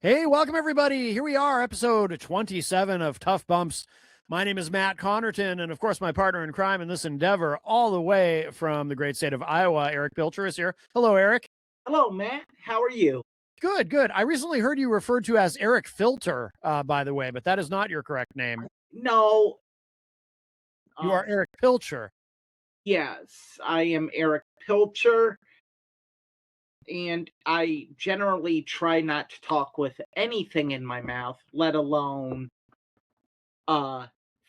Hey, welcome everybody. Here we are, episode 27 of Tough Bumps. My name is Matt Connerton, and of course, my partner in crime in this endeavor, all the way from the great state of Iowa, Eric Pilcher is here. Hello, Eric. Hello, Matt. How are you? Good, good. I recently heard you referred to as Eric Filter, by the way, but that is not your correct name. No, You are um, Eric Pilcher. yes, I am Eric Pilcher, and I generally try not to talk with anything in my mouth, let alone uh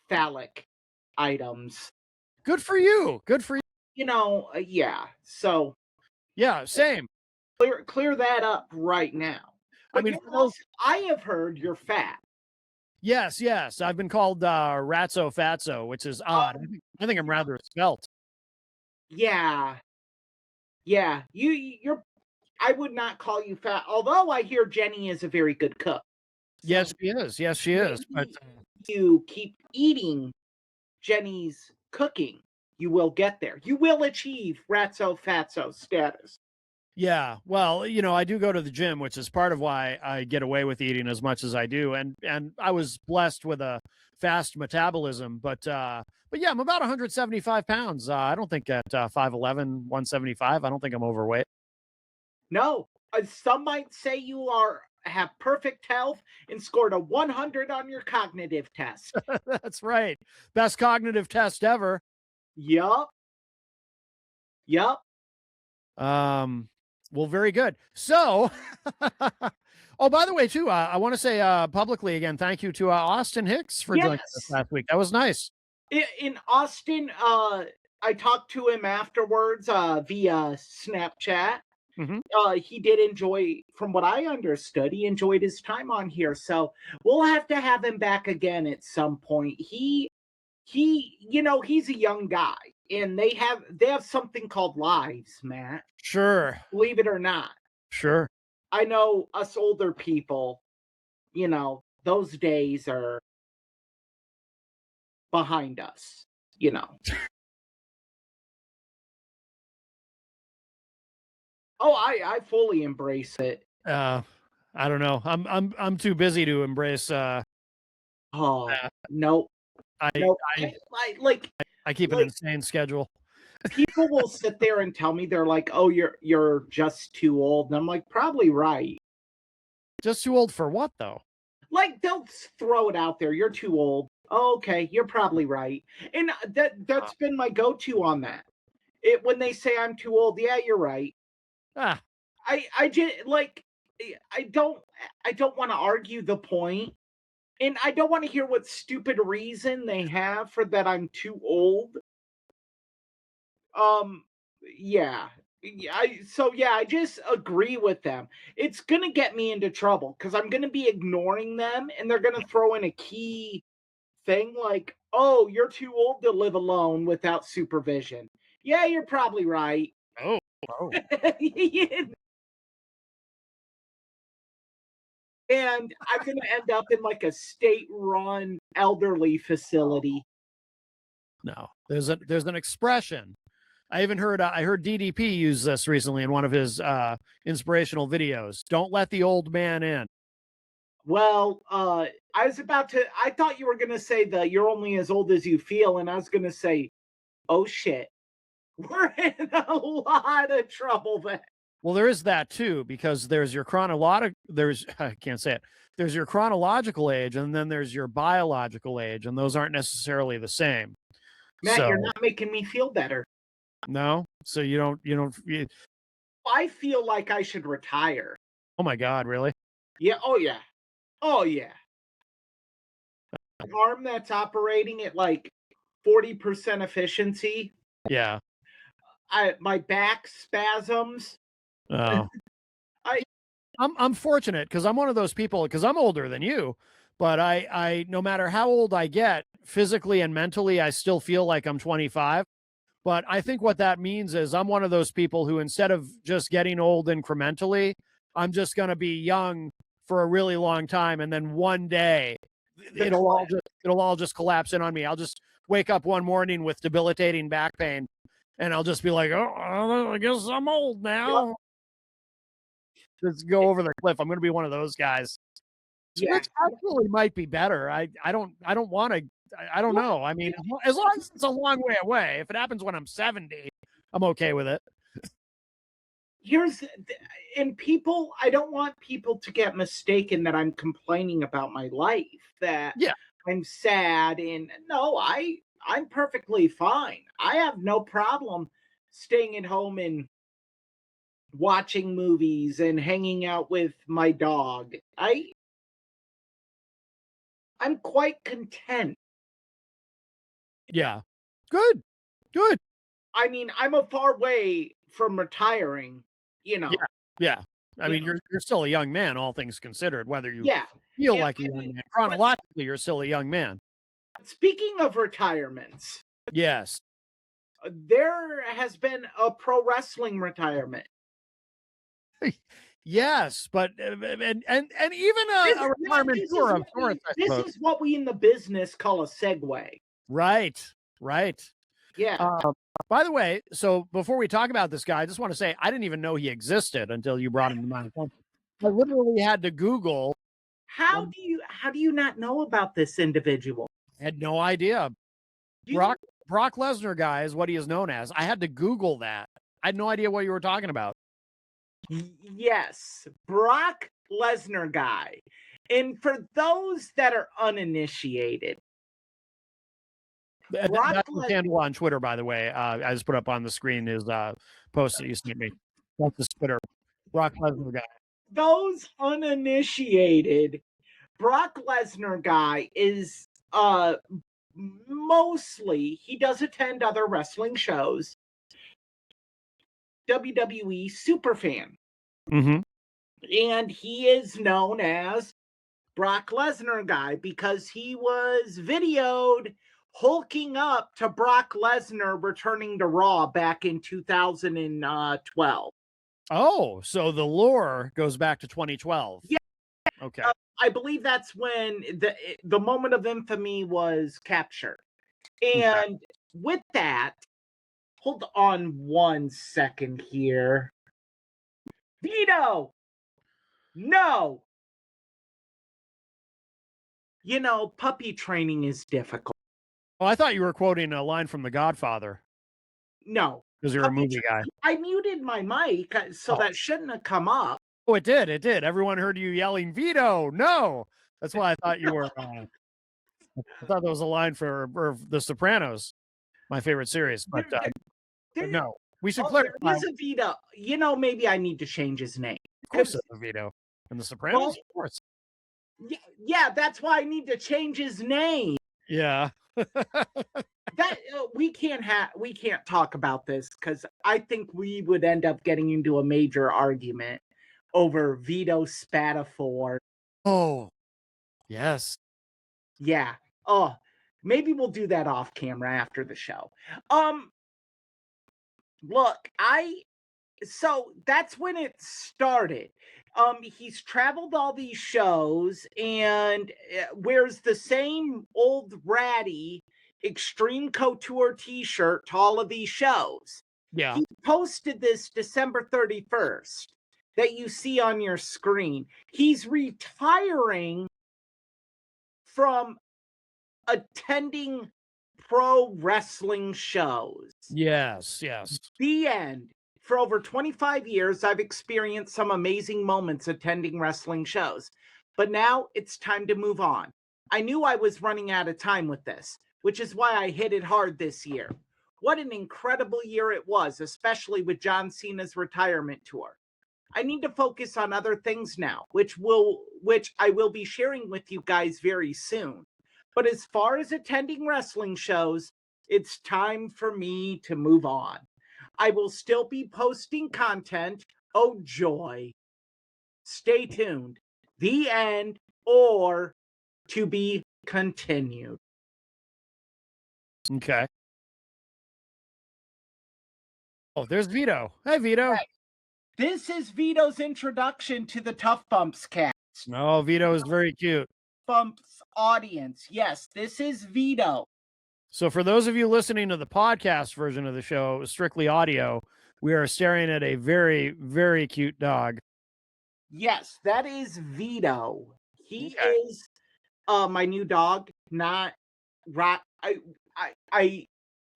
phallic items. Good for you. Good for you. Yeah. So Yeah, same. clear that up right now. I But mean, you're for those, also, I have heard you're fat. yes, yes. I've been called Ratso Fatso, which is odd. Um, I think I'm you know, rather svelte. yeah, yeah. You're. I would not call you fat, although I hear Jenny is a very good cook. Yes, So she is. Yes, she is. But maybe you keep eating Jenny's cooking, you will get there. You will achieve Ratso Fatso status. yeah, well, I do go to the gym, which is part of why I get away with eating as much as I do, and I was blessed with a fast metabolism, but yeah, I'm about 175 pounds. I don't think at 5'11", 175, I don't think I'm overweight. No, some might say you are have perfect health and scored a 100 on your cognitive test. That's right. Best cognitive test ever. Yup, yup. Um, well, very good. So, oh, by the way, too, I want to say publicly again, thank you to Austin Hicks for joining us Yes. last week. That was nice. In Austin, I talked to him afterwards via Snapchat. Hmm. He did enjoy, from what I understood, he enjoyed his time on here. So we'll have to have him back again at some point. He's a young guy, and they have something called lives, Matt. Sure, Believe it or not. sure. I know us older people, those days are behind us. You know. Oh, I fully embrace it. Uh, I don't know. I'm too busy to embrace Oh that. no, I no, I I like I keep an like insane schedule. people will sit there and tell me they're like, "Oh, you're just too old." And I'm like, "Probably right." Just too old for what though? Like they'll throw it out there, "You're too old." Oh, okay, you're probably right. And that's been my go-to on that. It when they say I'm too old, yeah, you're right. Ah, I just like I don't I don't want to argue the point, and I don't want to hear what stupid reason they have for that I'm too old. Um, yeah. I just agree with them. It's gonna get me into trouble because I'm gonna be ignoring them, and they're gonna throw in a key thing like, "Oh, you're too old to live alone without supervision." Yeah, you're probably right. oh, oh. And I'm gonna end up in like a state-run elderly facility. No. There's an expression. I heard DDP use this recently in one of his inspirational videos. Don't let the old man in. Well, I thought you were gonna say that you're only as old as you feel, and I was gonna say, oh shit, we're in a lot of trouble then. Well, there is that too, because there's your chronological there's I can't say it. There's your chronological age and then there's your biological age, and those aren't necessarily the same. Matt, you're So, not making me feel better. no. So I feel like I should retire. oh my god, really? Yeah, oh yeah. Oh yeah. An arm that's operating at like 40% efficiency. Yeah. I my back spasms. Oh. I I'm fortunate because I'm one of those people because I'm older than you, but I no matter how old I get, physically and mentally, I still feel like I'm 25. But I think what that means is I'm one of those people who instead of just getting old incrementally, I'm just gonna be young for a really long time, and then one day the clip. it'll all just collapse in on me. I'll just wake up one morning with debilitating back pain, and I'll just be like, "Oh, I guess I'm old Yep. now." just go over the cliff. I'm going to be one of those guys. Yeah. Which actually might be better. I don't want to. I don't know. I mean, as long as it's a long way away. If it happens when I'm 70, I'm okay with it. And people, I don't want people to get mistaken that I'm complaining about my life, that Yeah. I'm sad. And no, I'm perfectly fine. I have no problem staying at home and watching movies and hanging out with my dog. I'm quite content. Yeah. Good. Good. I mean, I'm a far way from retiring, you know. Yeah. I You mean, know. you're still a young man, all things considered, whether you Yeah. feel And like a I young mean, man. Chronologically, you're still a young man. speaking of retirements, Yes. there has been a pro wrestling retirement. Yes, but and even a retirement tour of sorts, I This suppose. is what we in the business call a segue. Right. Right. Yeah. By the way, so before we talk about this guy, I just want to say I didn't even know he existed until you brought him to my attention. I literally had to Google. How do you not know about this individual? I had no idea. Do you- Brock Lesnar guy is what he is known as. I had to Google that. I had no idea what you were talking about. Yes, Brock Lesnar guy. And for those that are uninitiated, Brock That's his handle on Twitter, by the way. I just put up on the screen his post that you sent me. That's his Twitter. Brock Lesnar guy. those uninitiated, Brock Lesnar guy is mostly, he does attend other wrestling shows. WWE superfan. Mm-hmm. And he is known as Brock Lesnar guy because he was videoed hulking up to Brock Lesnar returning to Raw back in 2012. Oh, so the lore goes back to 2012. Yeah. Okay. I believe that's when the moment of infamy was captured. And with that, hold on 1 second here. Vito! No! You know, puppy training is difficult. Oh, I thought you were quoting a line from The Godfather No. because you're a movie guy. I muted my mic, so that shouldn't have come up. Oh, it did. It did. Everyone heard you yelling, Vito, no. That's why I thought you were. I thought that was a line for The Sopranos, my favorite series. But no, we should clarify. There's a Vito. You know, maybe I need to change his name. Of course, there's a Vito in The Sopranos. Well, of course. Yeah, that's why I need to change his name. Yeah. That we can't talk about this because I think we would end up getting into a major argument over Vito Spatafor. Oh, yes. Yeah. Oh, maybe we'll do that off camera after the show. Look, so that's when it started. He's traveled all these shows and wears the same old ratty Extreme Couture t-shirt to all of these shows. Yeah. He posted this December 31st that you see on your screen. He's retiring from attending pro wrestling shows. Yes, yes. The end. For over 25 years, I've experienced some amazing moments attending wrestling shows. But now it's time to move on. I knew I was running out of time with this, which is why I hit it hard this year. What an incredible year it was, especially with John Cena's retirement tour. I need to focus on other things now, which I will be sharing with you guys very soon. But as far as attending wrestling shows, it's time for me to move on. I will still be posting content. Oh, joy. Stay tuned. The end, or to be continued. Okay. Oh, there's Vito. Hey, Vito. Right. This is Vito's introduction to the Tough Bumps cast. No, Vito is very cute. Bumps audience. Yes, this is Vito. So for those of you listening to the podcast version of the show, strictly audio, we are staring at a very, very cute dog. Yes, that is Vito. He Okay. is my new dog, not Rock. I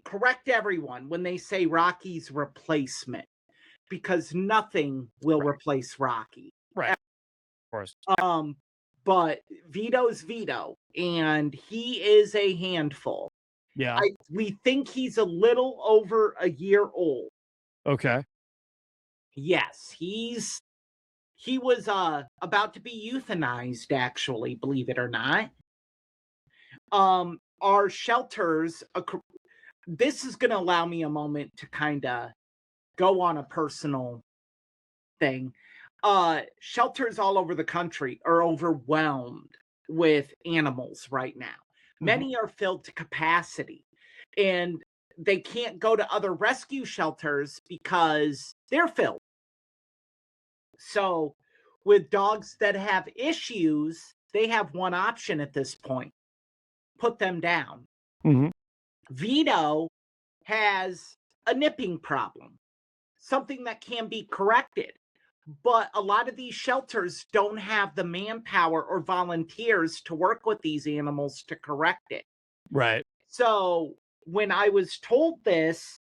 correct everyone when they say Rocky's replacement because nothing will Right. replace Rocky. Right. Of course. Um, but Vito's Vito, and he is a handful. Yeah. We think he's a little over a year old. Okay. Yes, he was about to be euthanized, actually, believe it or not. Our shelters, this is going to allow me a moment to kind of go on a personal thing. Shelters all over the country are overwhelmed with animals right now. Mhm. Many are filled to capacity, and they can't go to other rescue shelters because they're filled. So, with dogs that have issues, they have one option at this point: put them down. Mhm. Vito has a nipping problem, something that can be corrected. But a lot of these shelters don't have the manpower or volunteers to work with these animals to correct it. Right. So when I was told this,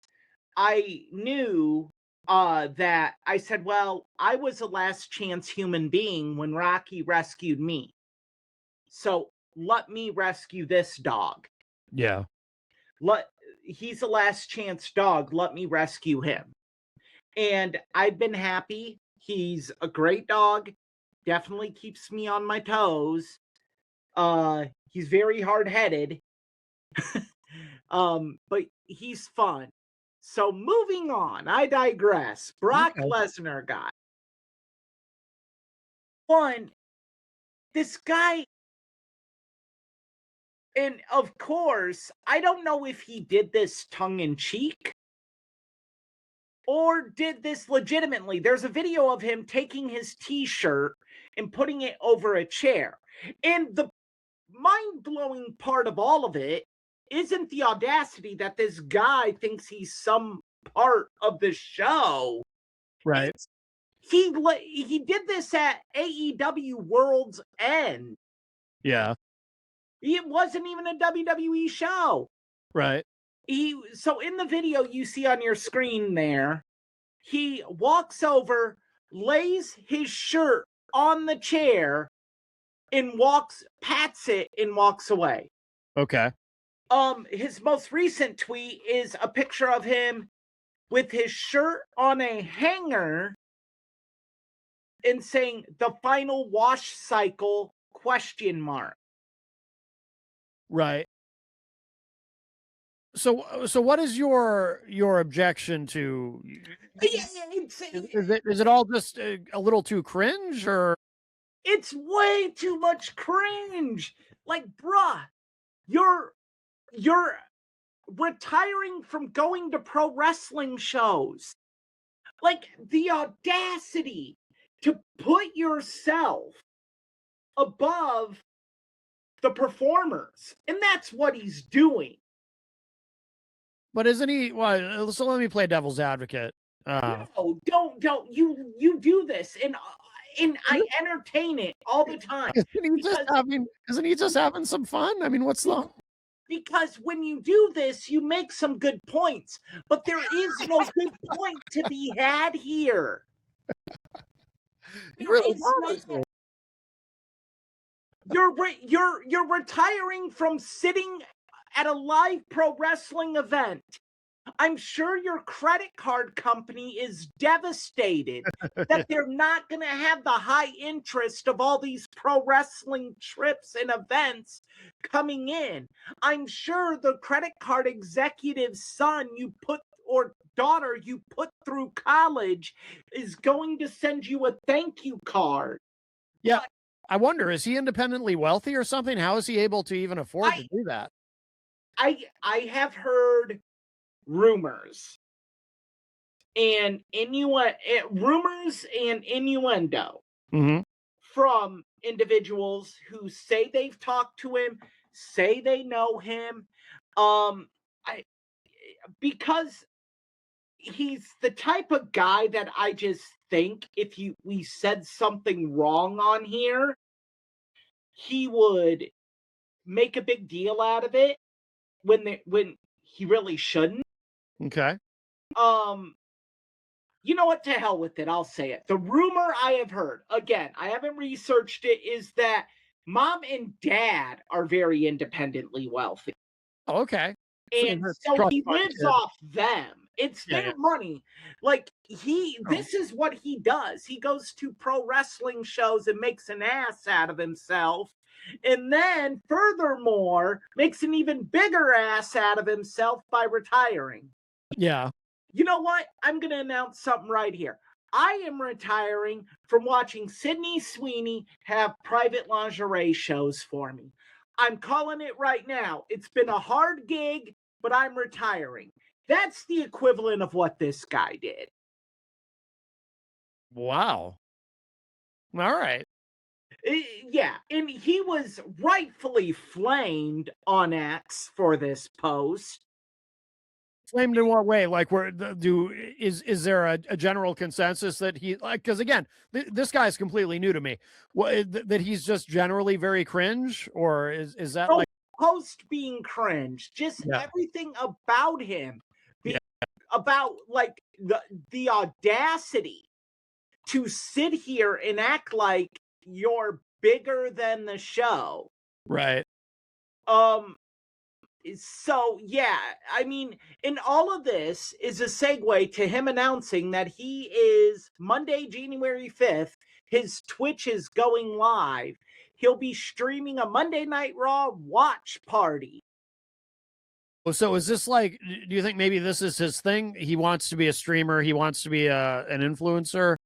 I knew that I said, well, I was a last chance human being when Rocky rescued me. So let me rescue this dog. Yeah. Let He's a last chance dog. Let me rescue him. And I've been happy. He's a great dog. Definitely keeps me on my toes. He's very hard-headed. But he's fun. So moving on, I digress. Brock Okay. Lesnar guy. One, this guy, and of course, I don't know if he did this tongue in cheek or did this legitimately. There's a video of him taking his t-shirt and putting it over a chair. And the mind-blowing part of all of it isn't the audacity that this guy thinks he's some part of the show. Right. It's he did this at AEW World's End. Yeah. It wasn't even a WWE show. Right. So in the video you see on your screen there, he walks over, lays his shirt on the chair, and pats it, and walks away. Okay. His most recent tweet is a picture of him with his shirt on a hanger and saying the final wash cycle question mark. Right. So what is your objection to? Yeah, Is it all just a little too cringe or? it's way too much cringe. Like, bruh, you're retiring from going to pro wrestling shows. Like the audacity to put yourself above the performers. And that's what he's doing. But isn't he? Well, so let me play devil's advocate. No, don't you do this, and I entertain it all the time because Isn't he just having some fun? I mean, what's the? because when you do this, you make some good points, but there is no good point to be had here. He There really is bothers not. me. You're retiring from sitting at a live pro wrestling event. I'm sure your credit card company is devastated that they're not going to have the high interest of all these pro wrestling trips and events coming in. I'm sure the credit card executive's son you put or daughter you put through college is going to send you a thank you card. Yeah. I wonder, is he independently wealthy or something? How is he able to even afford to I do that? I have heard rumors and rumors and innuendo Mhm. from individuals who say they've talked to him, say they know him. I Because he's the type of guy that I just think if we said something wrong on here, he would make a big deal out of it when he really shouldn't. Okay. Um, you know what? To hell with it. I'll say it. The rumor I have heard, again, I haven't researched it, is that mom and dad are very independently wealthy. Oh, okay. And that's so trust he fund lives kid. off them. It's Yeah, their yeah. money. Like Oh. this is what he does. He goes to pro wrestling shows and makes an ass out of himself. And then furthermore, makes an even bigger ass out of himself by retiring. Yeah. You know what? I'm going to announce something right here. I am retiring from watching Sydney Sweeney have private lingerie shows for me. I'm calling it right now. It's been a hard gig, but I'm retiring. That's the equivalent of what this guy did. Wow. All right. Yeah, and he was rightfully flamed on X for this post. Flamed in what way? Like, where is there a general consensus that he, like? Because again, this guy's completely new to me. What, that he's just generally very cringe, or is that No like? post being cringe, just Yeah. everything about him Yeah. about like the audacity to sit here and act like you're bigger than the show. Right. So yeah, I mean, in all of this is a segue to him announcing that he is Monday, January 5th, his Twitch is going live. He'll be streaming a Monday Night Raw watch party. So is this like? Do you think maybe this is his thing? He wants to be a streamer. He wants to be an influencer.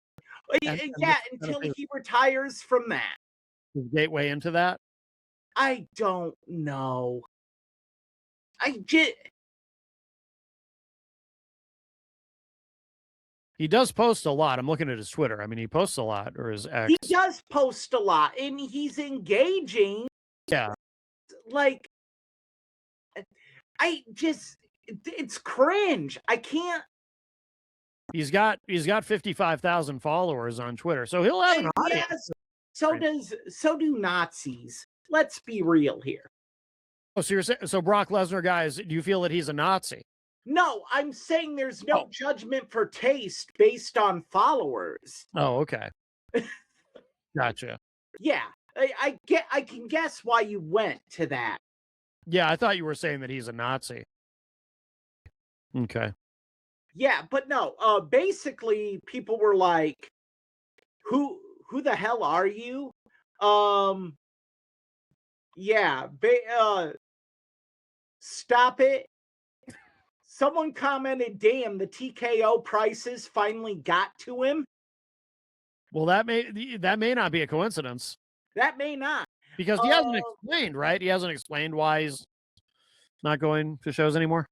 And Yeah, this kind of until thing he retires from that. is his gateway into that. I don't know. I just He does post a lot. I'm looking at his Twitter. I mean, he posts a lot, or his X. he does post a lot and he's engaging. Yeah. Like it's cringe. I can't. He's got 55,000 followers on Twitter, so he'll have an audience. Yes, so do Nazis. Let's be real here. Oh, so you're saying, so Brock Lesnar, guys, do you feel that he's a Nazi? No, I'm saying there's no judgment for taste based on followers. Oh, okay. Gotcha. Yeah, I can guess why you went to that. Yeah, I thought you were saying that he's a Nazi. Okay. Yeah, but no. Basically, people were like, "Who the hell are you?" Yeah. Stop it. Someone commented, "Damn, the TKO prices finally got to him." Well, that may not be a coincidence That may not, because he hasn't explained, right? He hasn't explained why he's not going to shows anymore.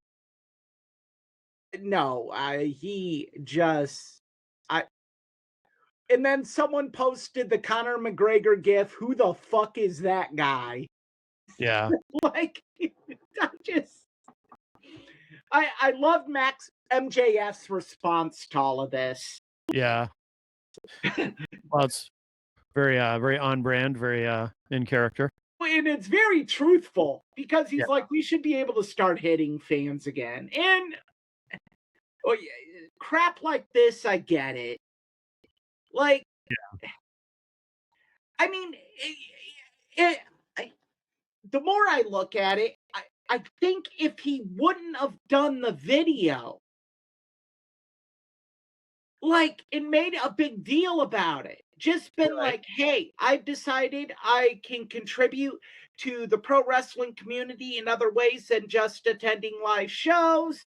no. He just, and then someone posted the Conor McGregor gif. Who the fuck is that guy? Yeah. Like, I love Max MJF's response to all of this. Yeah. Well, it's very very on brand, very in character. And it's very truthful because he's like, we should be able to start hitting fans again. And crap like this, I get it. Like, I mean, the more I look at it, I think if he wouldn't have done the video, like, and made a big deal about it, just been like, hey, I've decided I can contribute to the pro wrestling community in other ways than just attending live shows.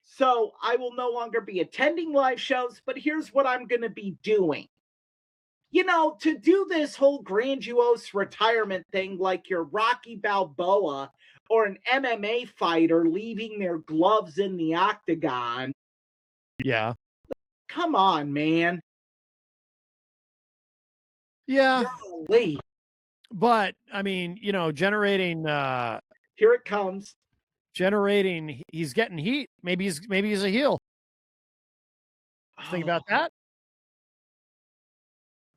So I will no longer be attending live shows, but here's what I'm going to be doing. You know, to do this whole grandiose retirement thing like you're Rocky Balboa or an MMA fighter leaving their gloves in the octagon. Yeah. Come on, man. Yeah. Golly. But I mean, you know, generating here it comes. Generating, he's getting heat. Maybe he's a heel. Think about Oh, that.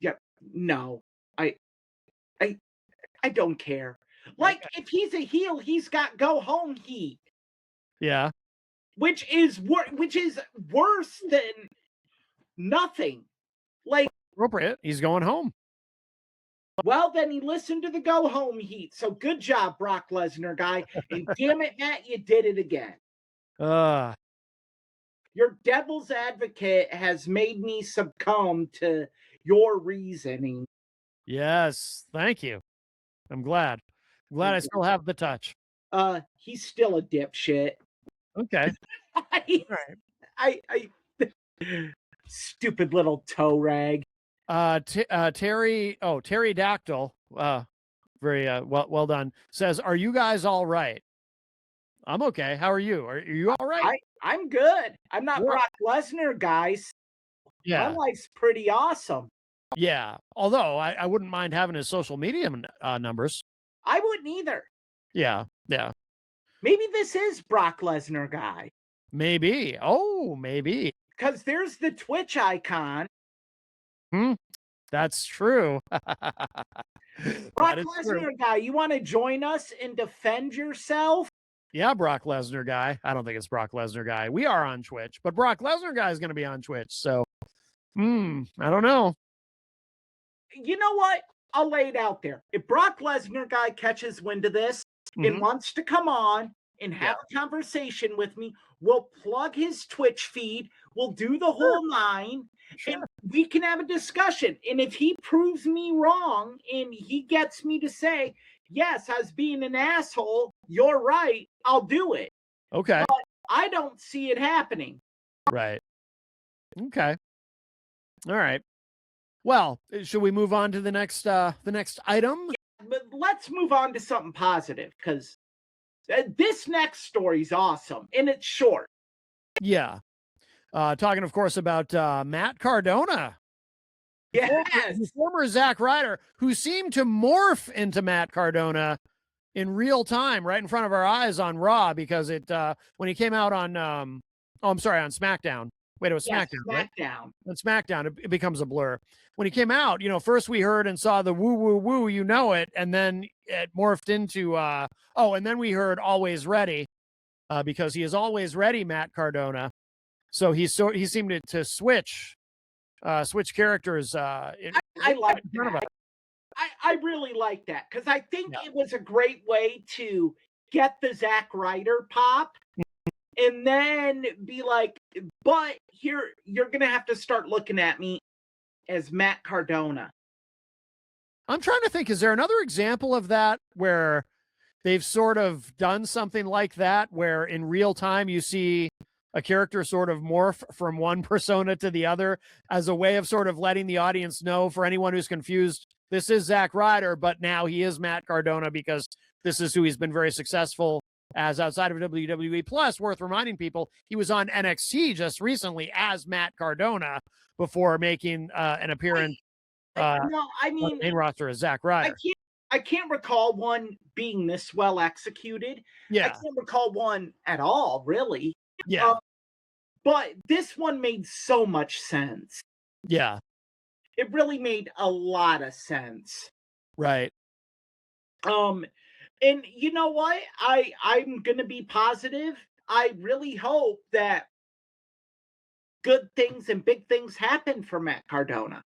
yeah, no. I I I don't care. Like, Okay. if he's a heel, he's got go home heat, Yeah. which is worse than nothing. Like, Appropriate. He's going home. well, then he listened to the go home heat. So good job, Brock Lesnar guy. And damn it, Matt, you did it again. Uh, Your devil's advocate has made me succumb to your reasoning. yes. Thank you. I'm glad. I'm glad I still have the touch. He's still a dipshit. Okay. I, All right. I stupid little toe rag. Terry. Oh, Terry Dactyl. Very well done. Says, "Are you guys all right?" I'm okay. How are you? Are you all right? I'm good. I'm not Good. Brock Lesnar, guys. My Yeah. life's pretty awesome. Yeah. Although I wouldn't mind having his social media numbers. I wouldn't either. Yeah. Yeah. Maybe this is Brock Lesnar guy. Maybe. Oh, maybe. Because there's the Twitch icon. Hmm. That's true. Brock That is true. Lesnar guy, you want to join us and defend yourself? Yeah, Brock Lesnar guy. I don't think it's Brock Lesnar guy. We are on Twitch, but Brock Lesnar guy is going to be on Twitch. So, I don't know. You know what? I'll lay it out there. If Brock Lesnar guy catches wind of this and Mhm. wants to come on and have a conversation with me, we'll plug his Twitch feed. We'll do the whole nine, Sure. and we can have a discussion. And if he proves me wrong and he gets me to say, yes, I was being an asshole, you're right, I'll do it. Okay. I don't see it happening. Right. Okay. All right. Well, should we move on to the next item? But let's move on to something positive, because this next story is awesome and it's short. Yeah. Talking, of course, about Matt Cardona. Yes. The former Zack Ryder, who seemed to morph into Matt Cardona in real time, right in front of our eyes on Raw, because it when he came out on on SmackDown. Wait, it was Yes, SmackDown, right? SmackDown. On SmackDown, it becomes a blur. When he came out, first we heard and saw the woo woo woo, and then it morphed into and then we heard Always Ready, because he is always ready, Matt Cardona. So he seemed to switch characters. I like that. I really like that, because I think it was a great way to get the Zack Ryder pop and then be like, but here you're gonna have to start looking at me as Matt Cardona. I'm trying to think, is there another example of that where they've sort of done something like that, where in real time you see a character sort of morph from one persona to the other as a way of sort of letting the audience know, for anyone who's confused, this is Zack Ryder, but now he is Matt Cardona because this is who he's been very successful as outside of WWE. Plus, worth reminding people, he was on NXT just recently as Matt Cardona before making an appearance No, I on mean, the main roster as Zack Ryder. I can't recall one being this well executed. I Yeah. can't recall one at all, really. Yeah. But this one made so much sense. Yeah. It really made a lot of sense. Right. And you know what? I'm gonna be positive. I really hope that good things and big things happen for Matt Cardona.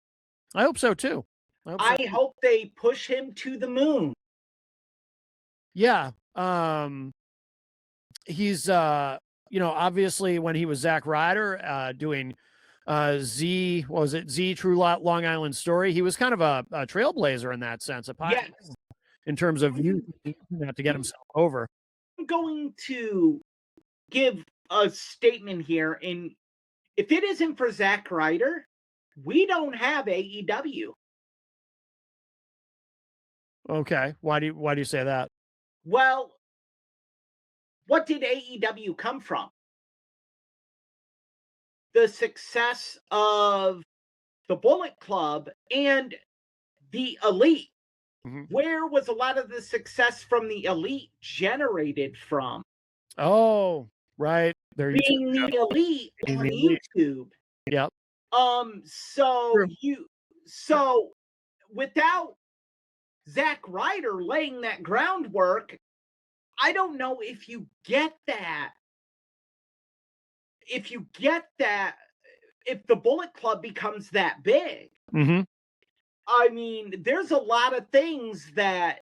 I hope so too. I hope they push him to the moon. Yeah. He's obviously when he was Zack Ryder doing Z True Long Island Story, he was kind of a trailblazer in that sense, Yes. in terms of using that to get himself over. I'm going to give a statement here, and if it isn't for Zack Ryder, we don't have AEW. Okay. Why do you say that? Well, what did AEW come from? The success of the Bullet Club and the Elite. Mhm. Where was a lot of the success from the Elite generated from? Oh, right. They're Being the Elite on YouTube. Yep. So True. so without Zack Ryder laying that groundwork, I don't know if you get that. If you get that, if the Bullet Club becomes that big, Hmm. I mean, there's a lot of things that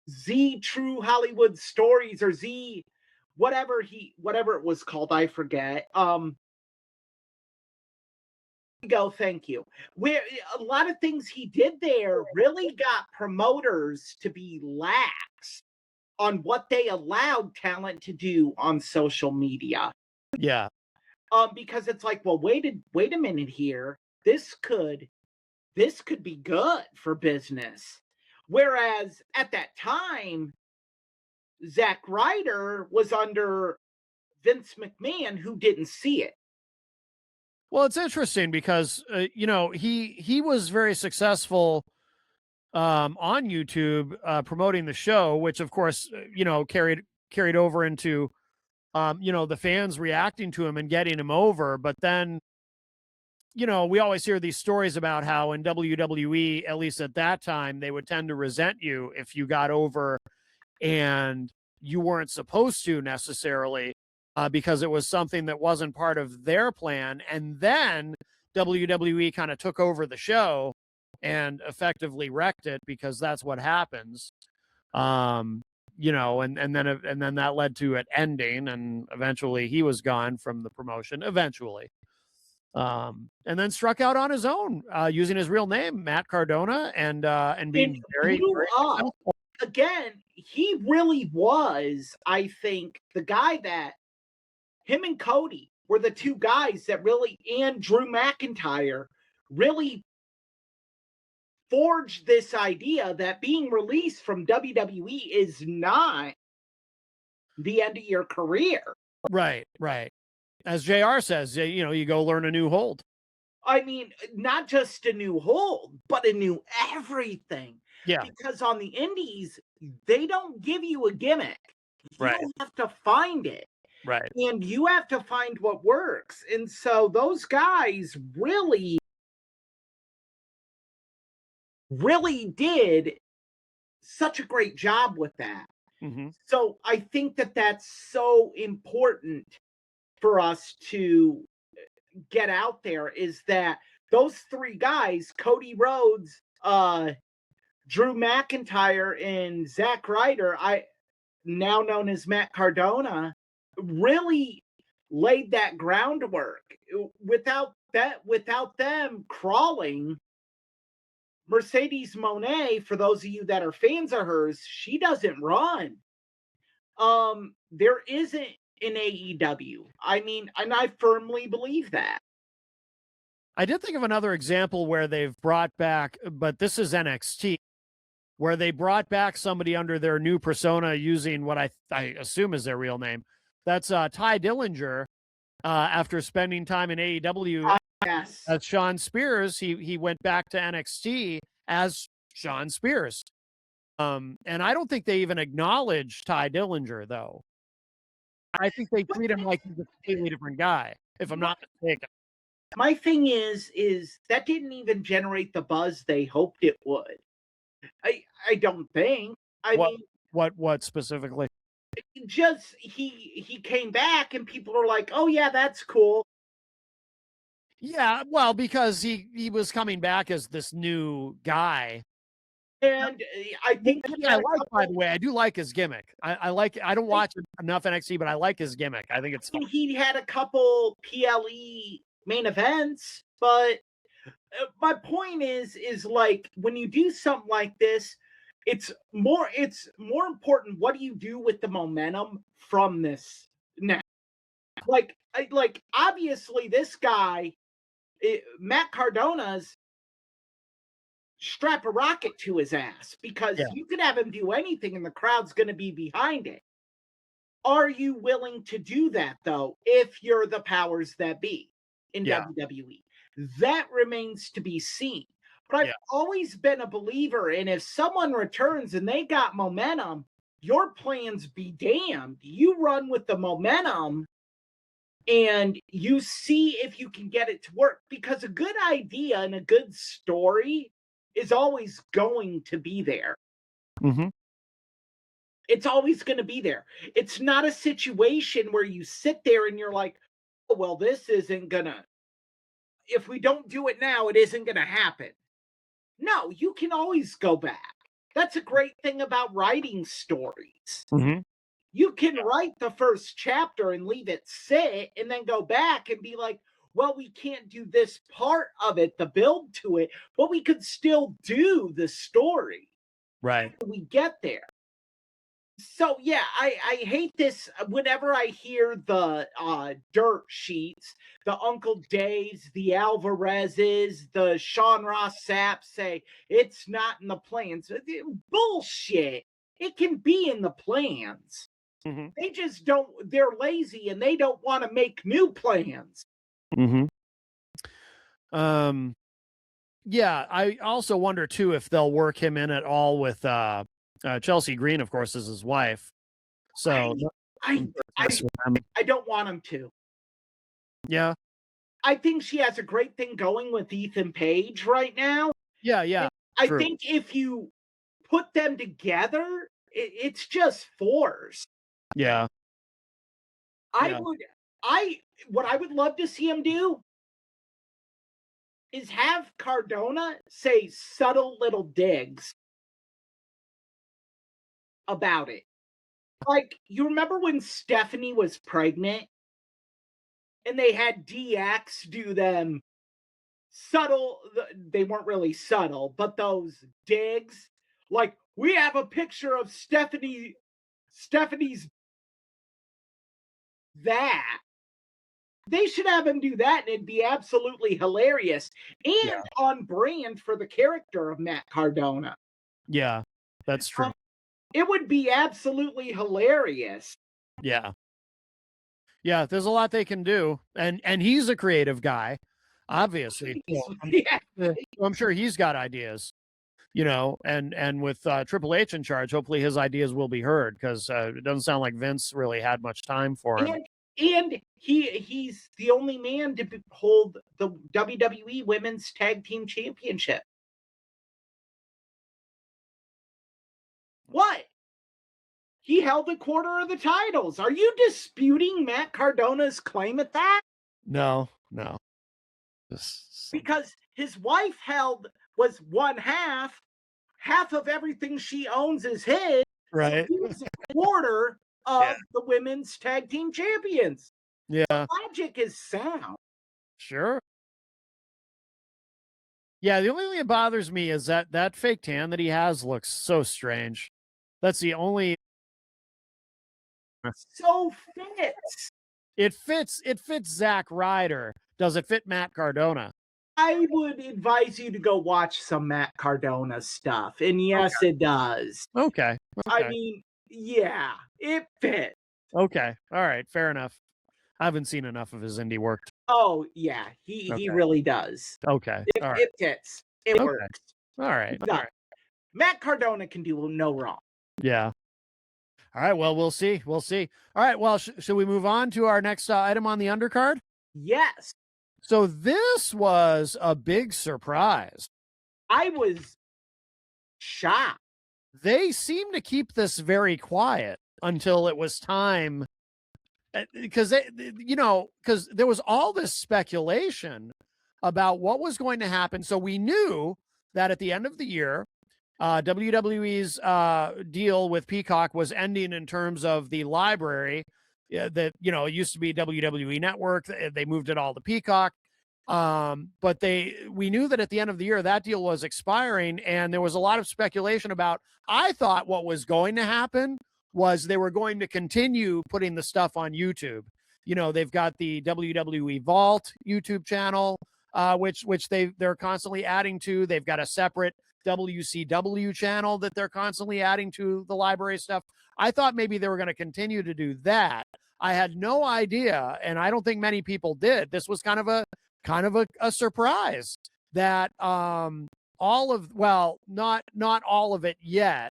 Z True Hollywood Stories or Z whatever it was called, I forget. Go, thank you. Where a lot of things he did there really got promoters to be lax on what they allowed talent to do on social media. Yeah. Because it's like, well, wait a minute here. This could be good for business. Whereas at that time, Zack Ryder was under Vince McMahon, who didn't see it. Well, it's interesting because he was very successful on YouTube promoting the show, which of course carried over into the fans reacting to him and getting him over. But then we always hear these stories about how in WWE, at least at that time, they would tend to resent you if you got over and you weren't supposed to necessarily because it was something that wasn't part of their plan. And then WWE kind of took over the show and effectively wrecked it because that's what happens. Um, and then that led to it ending, and eventually he was gone from the promotion. Eventually, and then struck out on his own using his real name, Matt Cardona, and And being very, blew very up. successful. Again, he really was, I think, the guy that him and Cody were the two guys that really, and Drew McIntyre, really forged this idea that being released from WWE is not the end of your career. Right, right. As JR says, you go learn a new hold. I mean, not just a new hold, but a new everything. Yeah, Because on the indies, they don't give you a gimmick. You right, have to find it. right. And you have to find what works. And so those guys really, really did such a great job with that. Hmm. So I think that that's so important for us to get out there is that those three guys, Cody Rhodes, Drew McIntyre, and Zack Ryder, I now known as Matt Cardona, really laid that groundwork. Without them crawling, Mercedes Moné, for those of you that are fans of hers, she doesn't run. There isn't an AEW. I mean, and I firmly believe that. I did think of another example where they've brought back, but this is NXT, where they brought back somebody under their new persona using what I assume is their real name. That's Ty Dillinger. After spending time in AEW Yes. as Shawn Spears, he went back to NXT as Shawn Spears. And I don't think they even acknowledge Ty Dillinger, though. I think they treat him like he's a completely different guy, if I'm not mistaken. My thing is that didn't even generate the buzz they hoped it would. I don't think. I What mean, what specifically? just he came back and people are like, "Oh yeah, that's cool." Yeah, well, because he was coming back as this new guy. And I think he I had a like, by the couple. way, I do like his gimmick. I like. I don't watch enough NXT, but I like his gimmick. I think it's fun. He had a couple PLE main events, but my point is like when you do something like this, it's more important what do you do with the momentum from this now. Like obviously this guy, Matt Cardona's strap a rocket to his ass because Yeah, you could have him do anything and the crowd's going to be behind it. Are you willing to do that though if you're the powers that be in yeah, WWE? That remains to be seen. But I've yeah. always been a believer in if someone returns and they got momentum, your plans be damned. You run with the momentum and you see if you can get it to work, because a good idea and a good story is always going to be there. Mm-hmm. It's always going to be there. It's not a situation where you sit there and you're like, oh, well, this isn't gonna, if we don't do it now, it isn't gonna happen. No, you can always go back. That's a great thing about writing stories. Mm-hmm. You can write the first chapter and leave it sit and then go back and be like, well, we can't do this part of it, the build to it, but we could still do the story. Right. We get there. So yeah, I hate this whenever I hear the dirt sheets, the Uncle Daves, the Alvarezes, the Sean Ross Sapp say it's not in the plans. Bullshit. It can be in the plans. Mm-hmm. They just don't, they're lazy and they don't want to make new plans. Mm-hmm. Yeah, I also wonder too if they'll work him in at all with Chelsea Green, of course, is his wife. So I don't want him to. Yeah. I think she has a great thing going with Ethan Page right now. Yeah. I think if you put them together, it's just forced. Yeah. What I would love to see him do is have Cardona say subtle little digs about it. Like, you remember when Stephanie was pregnant and they had DX do them subtle, they weren't really subtle, but those digs, like, we have a picture of Stephanie's that. They should have him do that, and it'd be absolutely hilarious and on brand for the character of Matt Cardona. Yeah, that's true. It would be absolutely hilarious. Yeah, there's a lot they can do, and he's a creative guy, obviously. I'm sure he's got ideas, and with Triple H in charge, hopefully his ideas will be heard, because it doesn't sound like Vince really had much time for him. And he's the only man to hold the WWE Women's Tag Team Championship. What? He held a quarter of the titles. Are you disputing Matt Cardona's claim at that? No. Because his wife was one half. Half of everything she owns is his. Right. He was a quarter of the Women's Tag Team Champions. Yeah. The logic is sound. Sure. Yeah, the only thing that bothers me is that fake tan that he has looks so strange. That's the only. So fits. It fits Zack Ryder. Does it fit Matt Cardona? I would advise you to go watch some Matt Cardona stuff. And yes, it does. Okay. I mean, yeah, it fits. Okay. All right. Fair enough. I haven't seen enough of his indie work. Oh, yeah. He really does. Okay. It fits. It works. All right. Matt Cardona can do no wrong. Yeah. All right. Well, we'll see. All right. Well, should we move on to our next item on the undercard? Yes. So this was a big surprise. I was shocked. They seemed to keep this very quiet until it was time, because there was all this speculation about what was going to happen. So we knew that at the end of the year, WWE's deal with Peacock was ending in terms of the library that, it used to be WWE Network. They moved it all to Peacock. But we knew that at the end of the year, that deal was expiring, and there was a lot of speculation about, I thought what was going to happen was they were going to continue putting the stuff on YouTube. They've got the WWE Vault YouTube channel, which they're constantly adding to. They've got a separate WCW channel that they're constantly adding to the library stuff. I thought maybe they were going to continue to do that. I had no idea, and I don't think many people did. This was kind of a surprise that not all of it yet,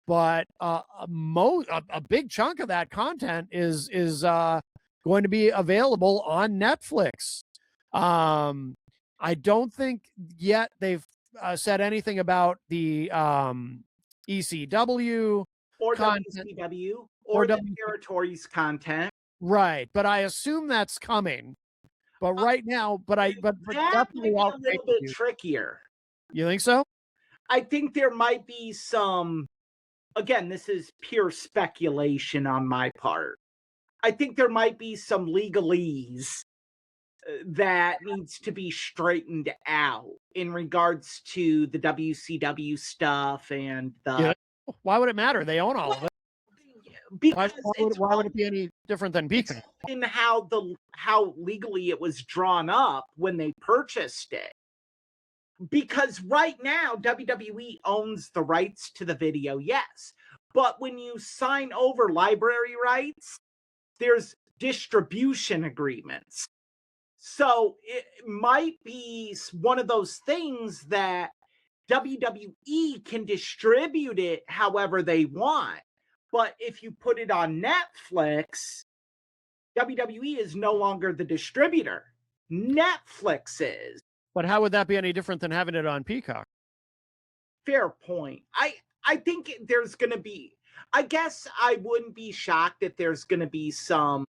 but a big chunk of that content is going to be available on Netflix. I don't think yet they've said anything about the ECW Or content WCW or or the territories content. right, but I assume that's coming. But right now, but That definitely might be a won't little bit trickier. You think so? I think there might be some, again, this is pure speculation on my part. I think there might be some legalese that needs to be straightened out in regards to the WCW stuff and Yeah. the Why would it matter? They own all of it. because Why would it be any different than Peacock? in how legally it was drawn up when they purchased it. Because right now WWE owns the rights to the video, yes. But when you sign over library rights, there's distribution agreements. So it might be one of those things that WWE can distribute it however they want. But if you put it on Netflix, WWE is no longer the distributor. Netflix is. But how would that be any different than having it on Peacock? Fair point. I think there's going to be, I guess I wouldn't be shocked if there's going to be some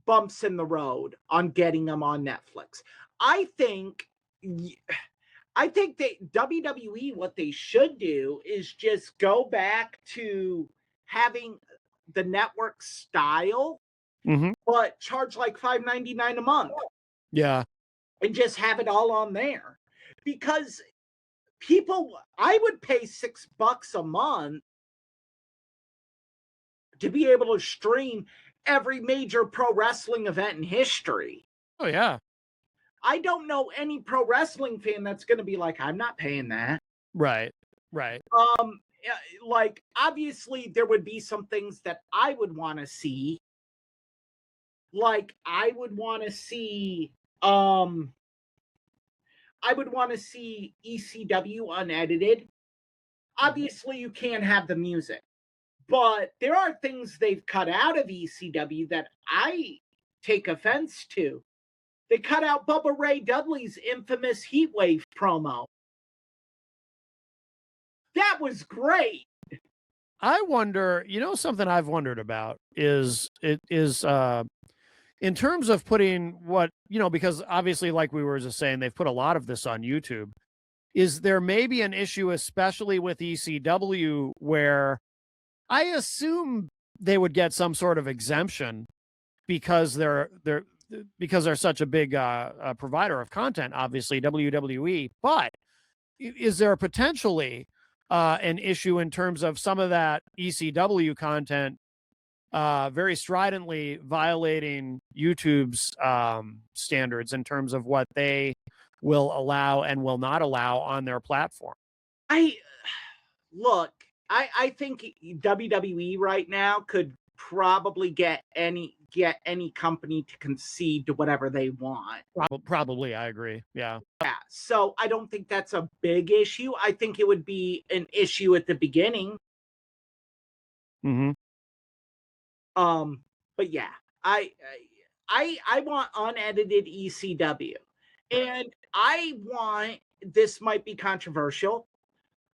bumps in the road on getting them on Netflix. I think that WWE, what they should do is just go back to having the network style, but charge like $5.99 a month. Yeah. And just have it all on there. Because I would pay $6 a month to be able to stream every major pro wrestling event in history. Oh, yeah. I don't know any pro wrestling fan that's going to be like, I'm not paying that. Right. Like, obviously, there would be some things that I would want to see. Like, I would want to see ECW unedited. Obviously, you can't have the music, but there are things they've cut out of ECW that I take offense to. They cut out Bubba Ray Dudley's infamous Heatwave promo. That was great. I wonder, something I've wondered about is in terms of putting because obviously, like we were just saying, they've put a lot of this on YouTube. Is there maybe an issue, especially with ECW, where I assume they would get some sort of exemption because they're such a big provider of content, obviously WWE. But is there potentially an issue in terms of some of that ECW content very stridently violating YouTube's standards in terms of what they will allow and will not allow on their platform? I think WWE right now could probably get any company to concede to whatever they want. Probably, I agree. Yeah. So I don't think that's a big issue. I think it would be an issue at the beginning. But yeah, I want unedited ECW, and this might be controversial.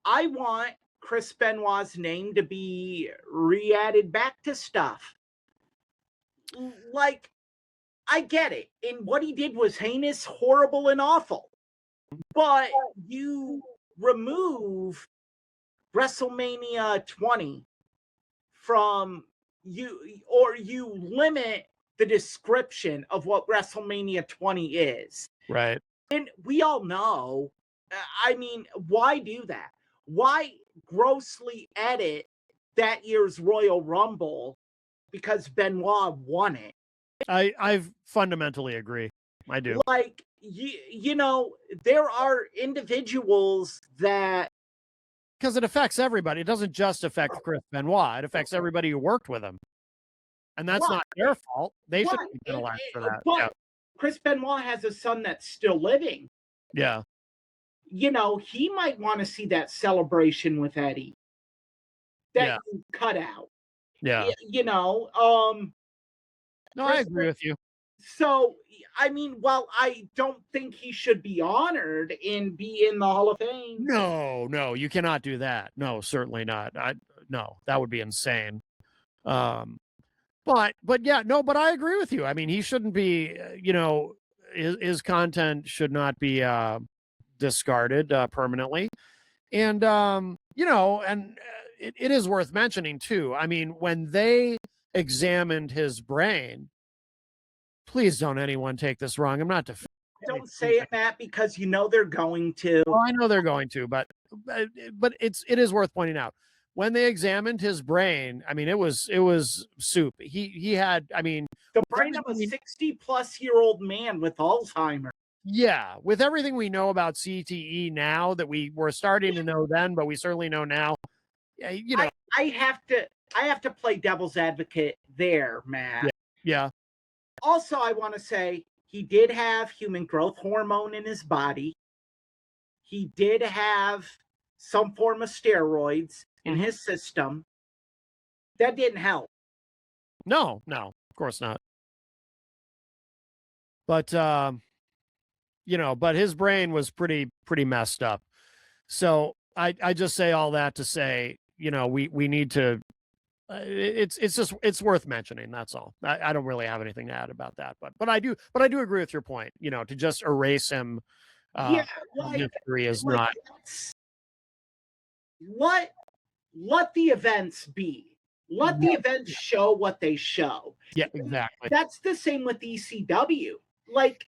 I want Chris Benoit's name to be re-added back to stuff. Like, I get it. And what he did was heinous, horrible, and awful. But you remove WrestleMania 20 from you limit the description of what WrestleMania 20 is. Right. And we all know, I mean, why do that? Why grossly edit that year's Royal Rumble because Benoit won it? I fundamentally agree. I do. Like, there are individuals that, because it affects everybody. It doesn't just affect Chris Benoit. It affects everybody who worked with him. And that's not their fault. They should be penalized for that. But Chris Benoit has a son that's still living. Yeah. He might want to see that celebration with Eddie that you cut out. Yeah. You know, No, I agree Christopher. with you. So, I mean, while I don't think he should be honored and be in the Hall of Fame, No, no, you cannot do that. No, certainly not. No, that would be insane. Um, but yeah, no, but I agree with you. I mean, he shouldn't be, his content should not be discarded permanently. And it is worth mentioning too. I mean, when they examined his brain, please don't anyone take this wrong. I'm not defending don't say anything. it, Matt, because you know they're going to. Oh, I know they're going to, but it is worth pointing out. When they examined his brain, I mean, it was soup. He had, I mean, The with brain of a everything we 60-plus-year-old man with Alzheimer's. yeah, with everything we know about CTE now that we were starting to know then, but we certainly know now, I, I have to play devil's advocate there, Matt. yeah, yeah, Also, I want to say he did have human growth hormone in his body. He did have some form of steroids in mhm. his system. That didn't help. No, no, of course not. But but his brain was pretty messed up. So I just say all that to say, we need to. It's worth mentioning. That's all. I don't really have anything to add about that, but I do agree with your point. To just erase him Yeah, from like history is like not. let let the events be. Let the events show what they show. Yeah, exactly. That's the same with ECW. Like,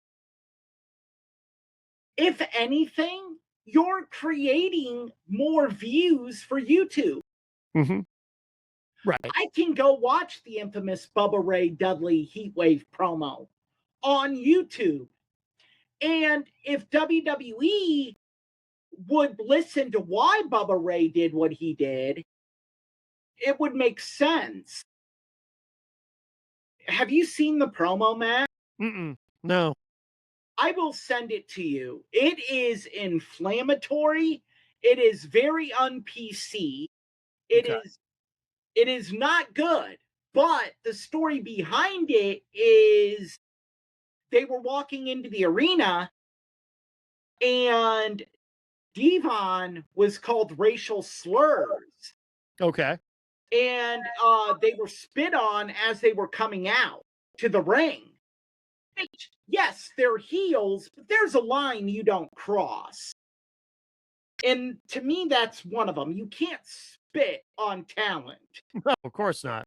if anything, you're creating more views for YouTube. Hmm. Right. I can go watch the infamous Bubba Ray Dudley Heatwave promo on YouTube. And if WWE would listen to why Bubba Ray did what he did, it would make sense. Have you seen the promo, Matt? Mm-mm. No. I will send it to you. It is inflammatory. It is very un-PC. It Okay. is it is not good. But the story behind it is they were walking into the arena and Devon was called racial slurs. Okay. And they were spit on as they were coming out to the ring. Yes, they're heels, but there's a line you don't cross. And to me, that's one of them. You can't spit on talent No, of course not.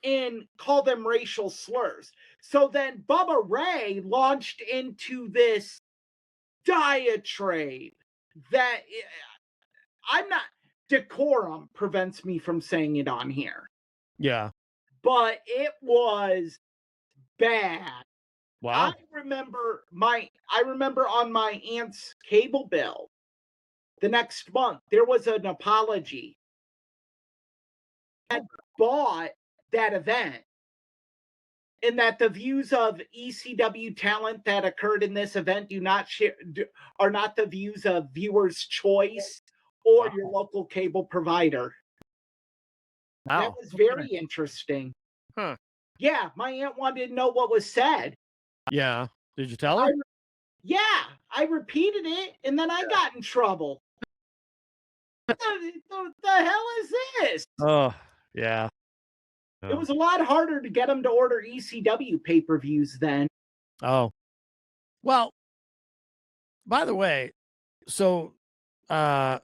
and call them racial slurs. So then Bubba Ray launched into this diatribe that I'm not, decorum prevents me from saying it on here, Yeah. but it was bad. Wow. I remember on my aunt's cable bill the next month there was an apology. I bought that event and that the views of ECW talent that occurred in this event are not the views of viewers' choice or Wow. your local cable provider. That Wow. was Okay. very interesting. Huh. Yeah, my aunt wanted to know what was said. Yeah. Did you tell I, her? yeah, I repeated it and then I got in trouble. The hell is this? Oh, yeah. It Oh. was a lot harder to get them to order ECW pay-per-views then. Oh. Well, by the way, so we're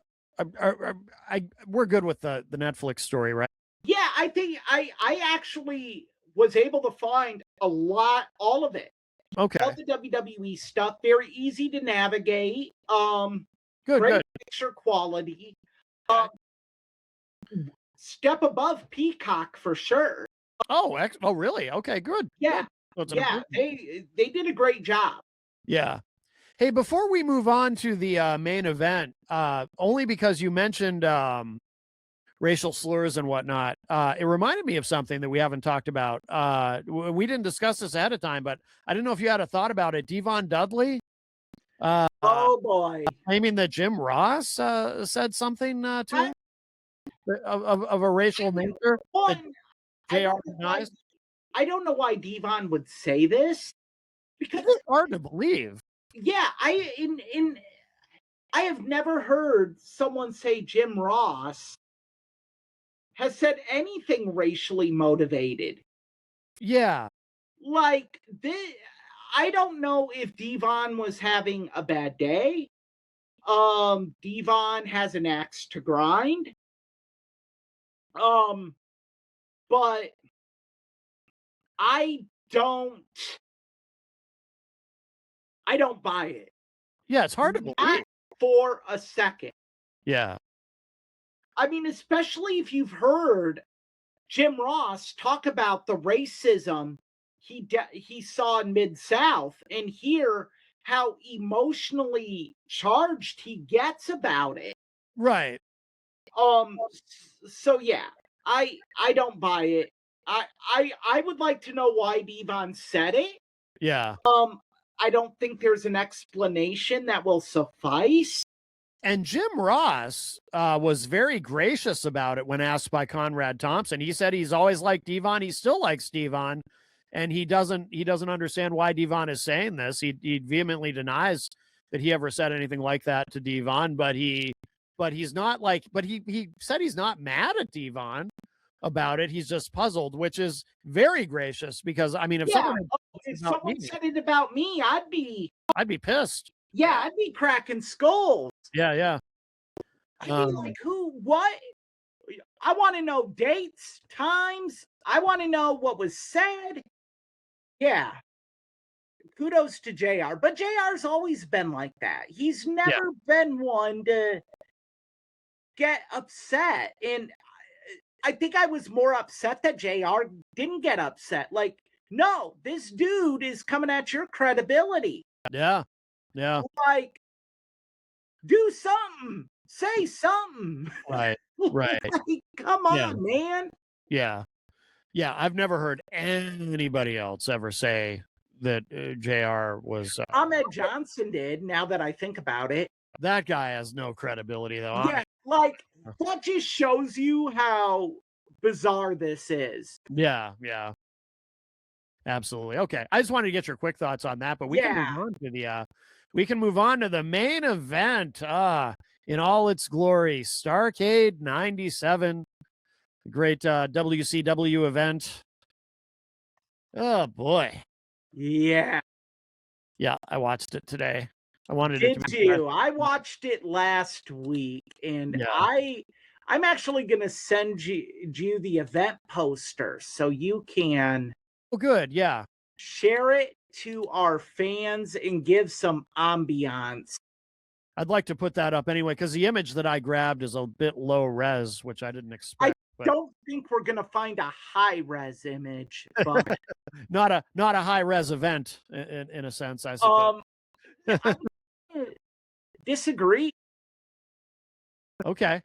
good with the Netflix story, right? Yeah, I think I actually was able to find all of it. Okay. All the WWE stuff, very easy to navigate. Good, Great good. picture quality. Um, step above Peacock for sure. Oh, really? Okay, good. Yeah, Good. So it's an yeah, improvement. they did a great job. Yeah. Hey, before we move on to the main event, only because you mentioned racial slurs and whatnot, it reminded me of something that we haven't talked about. We didn't discuss this ahead of time, but I didn't know if you had a thought about it. Devon Dudley, Oh boy, claiming that Jim Ross said something to I, him of a racial nature. one I JR don't know why denies? I don't know why Devon would say this because It's hard to believe. yeah, I have never heard someone say Jim Ross has said anything racially motivated. Yeah. Like this, I don't know if Devon was having a bad day. Devon has an axe to grind. Um, but I don't I don't buy it. Yeah, it's hard to Not believe. for a second. Yeah. I mean, especially if you've heard Jim Ross talk about the racism he saw in Mid South and hear how emotionally charged he gets about it. Right. So yeah, I don't buy it. I would like to know why Devon said it. Yeah. I don't think there's an explanation that will suffice. And Jim Ross was very gracious about it when asked by Conrad Thompson. He said he's always liked Devon. He still likes Devon, and he doesn't understand why Devon is saying this. He vehemently denies that he ever said anything like that to Devon, but he's not like he said he's not mad at Devon about it. He's just puzzled, which is very gracious because I mean, if Yeah, someone if about someone me, said it about me, I'd be pissed. I'd be cracking skulls. Yeah, yeah. I'd be like, who, what? I want to know dates, times. I want to know what was said. Yeah. Kudos to JR. But JR's always been like that. He's never been one to get upset. And I think I was more upset that JR didn't get upset. Like, no, this dude is coming at your credibility. Yeah. Yeah. Like, do something. Say something. Right. Right. Like, come on, man. Yeah. Yeah. I've never heard anybody else ever say that JR was. Ahmed Johnson did, now that I think about it. That guy has no credibility, though. Yeah, like, that just shows you how bizarre this is. Yeah. Yeah. Absolutely. Okay. I just wanted to get your quick thoughts on that, but we can move on to the main event. In all its glory, Starrcade 97, great WCW event. Oh boy. Yeah. Yeah, I watched it today. I wanted Did it to you? I watched it last week, and I'm actually going to send you the event poster so you can good, yeah. Share it to our fans and give some ambiance. I'd like to put that up anyway, because the image that I grabbed is a bit low res, which I didn't expect. I don't think we're gonna find a high res image, but not a high res event in a sense, I suppose. I disagree. Okay.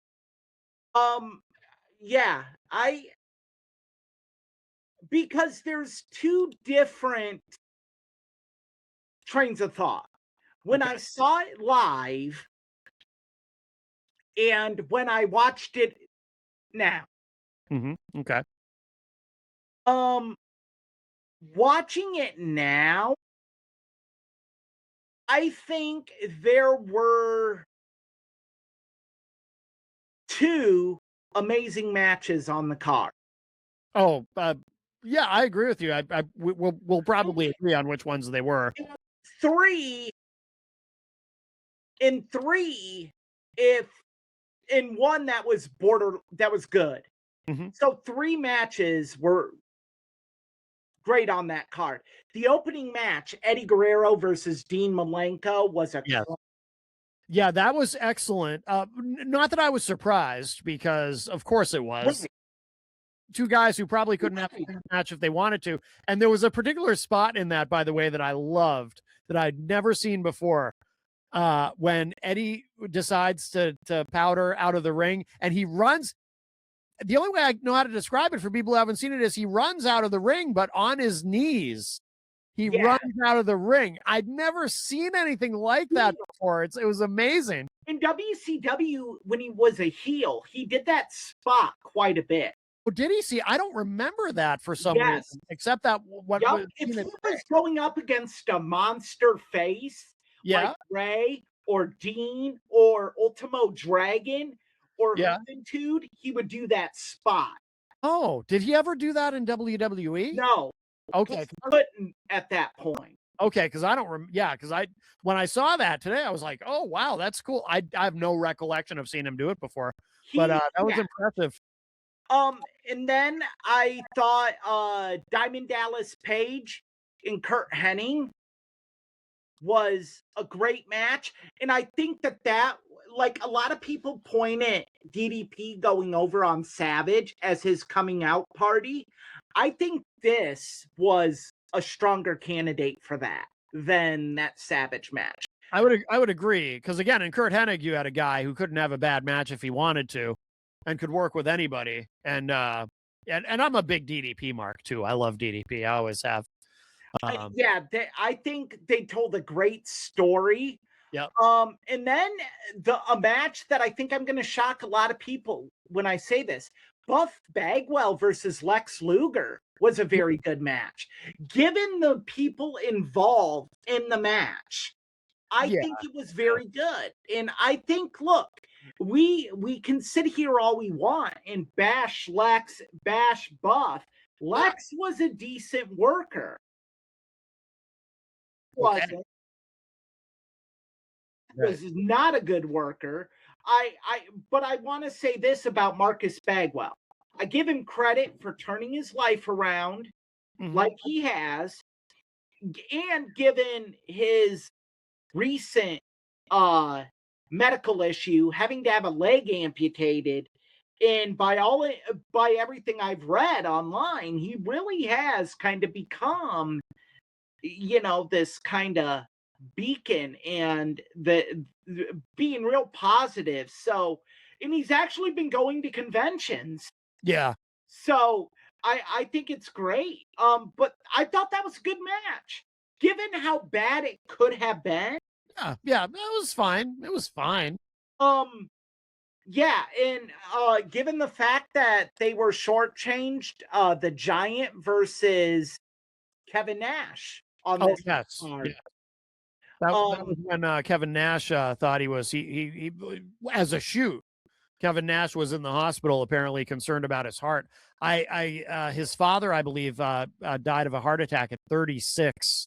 Yeah, because there's two different trains of thought. When I saw it live and when I watched it now. Okay. Watching it now, I think there were two amazing matches on the card. Oh, yeah, I agree with you. We'll probably agree on which ones they were. Three, if in one that was good. So 3 matches were great on that card. The opening match, Eddie Guerrero versus Dean Malenko, was a yeah, that was excellent. Not that I was surprised, because of course it was. Two guys who probably couldn't have a match if they wanted to. And there was a particular spot in that, by the way, that I loved, that I'd never seen before. When Eddie decides to powder out of the ring, and he runs. The only way I know how to describe it for people who haven't seen it is he runs out of the ring, but on his knees. He runs out of the ring. I'd never seen anything like that before. It was amazing. In WCW, when he was a heel, he did that spot quite a bit. Oh, did he? See, I don't remember that for some Yes. reason, except that what Yep. was If seen he it today. was going up against a monster face like Yeah, Ray or Dean or Ultimo Dragon or yeah. Juventud, he would do that spot. Oh, did he ever do that in WWE? No, Okay, because he couldn't at that point. okay, because I don't yeah, because I when I saw that today, I was like, "Oh, wow, that's cool." I have no recollection of seeing him do it before, but, that was Yeah. impressive. And then I thought Diamond Dallas Page and Kurt Hennig was a great match. And I think that like a lot of people point at DDP going over on Savage as his coming out party. I think this was a stronger candidate for that than that Savage match. I would agree because again, in Kurt Hennig, you had a guy who couldn't have a bad match if he wanted to, and could work with anybody. And I'm a big DDP mark too. I love DDP. I always have. Um, Yeah, I think they told a great story. yep. And then a match that I think I'm going to shock a lot of people when I say this, Buff Bagwell versus Lex Luger was a very good match. Given the people involved in the match, I Yeah. think it was very good. And I think, look, we can sit here all we want and bash Lex, bash Buff. Lex was a decent worker. Okay. Wasn't was not a good worker. But I want to say this about Marcus Bagwell. I give him credit for turning his life around like he has, and given his recent medical issue, having to have a leg amputated, and by everything I've read online, he really has kind of become, this kind of beacon and being real positive. So, and he's actually been going to conventions. Yeah. So I think it's great. But I thought that was a good match. Given how bad it could have been. Yeah. Yeah. That was fine. It was fine. Um yeah, and given the fact that they were shortchanged the Giant versus Kevin Nash on Oh, this yes. card. Yeah. That was Um when Kevin Nash thought he as a shoot. Kevin Nash was in the hospital, apparently concerned about his heart. His father, I believe, died of a heart attack at 36.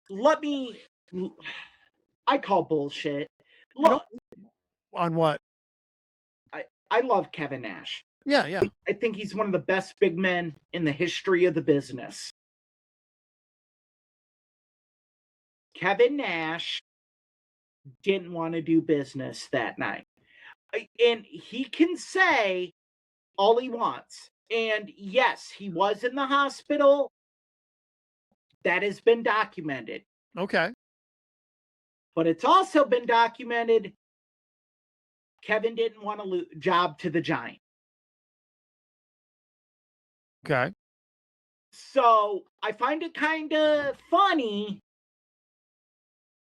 let me I call bullshit. You know, Look, on what? I love Kevin Nash. Yeah, yeah. I think he's one of the best big men in the history of the business. Kevin Nash didn't want to do business that night. And he can say all he wants. And yes, he was in the hospital. That has been documented. Okay. But it's also been documented Kevin didn't want to job to the Giant. Okay. So I find it kind of funny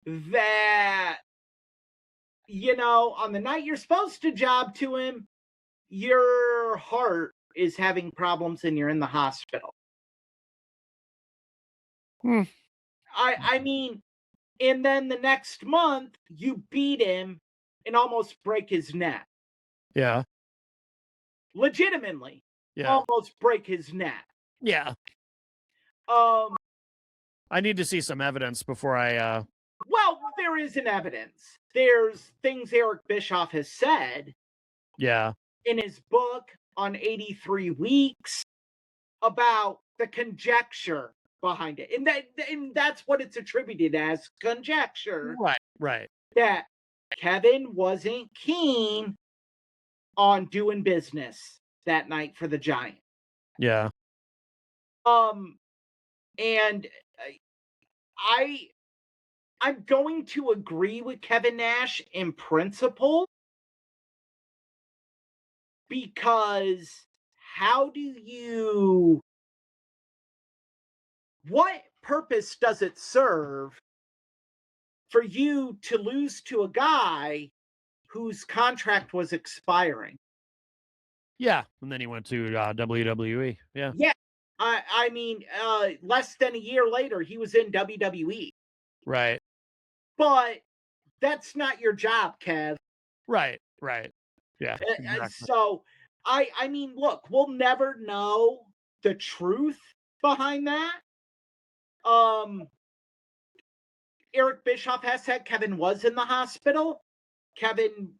that, on the night you're supposed to job to him, your heart is having problems and you're in the hospital. Hmm. I mean, and then the next month you beat him and almost break his neck. Yeah. Legitimately, Yeah. almost break his neck. Yeah. Um, I need to see some evidence before I well, there is an evidence. There's things Eric Bischoff has said yeah. in his book on 83 Weeks about the conjecture behind it. And that's what it's attributed as, conjecture, Right. Right. that Kevin wasn't keen on doing business that night for the Giant. Yeah. And I'm going to agree with Kevin Nash in principle, because what purpose does it serve for you to lose to a guy whose contract was expiring? Yeah, and then he went to WWE. Yeah, Yeah. I mean, less than a year later, he was in WWE. right, But that's not your job, Kev. right. Yeah, exactly. So I mean, look, we'll never know the truth behind that. Um, Eric Bischoff has said Kevin was in the hospital. Kevin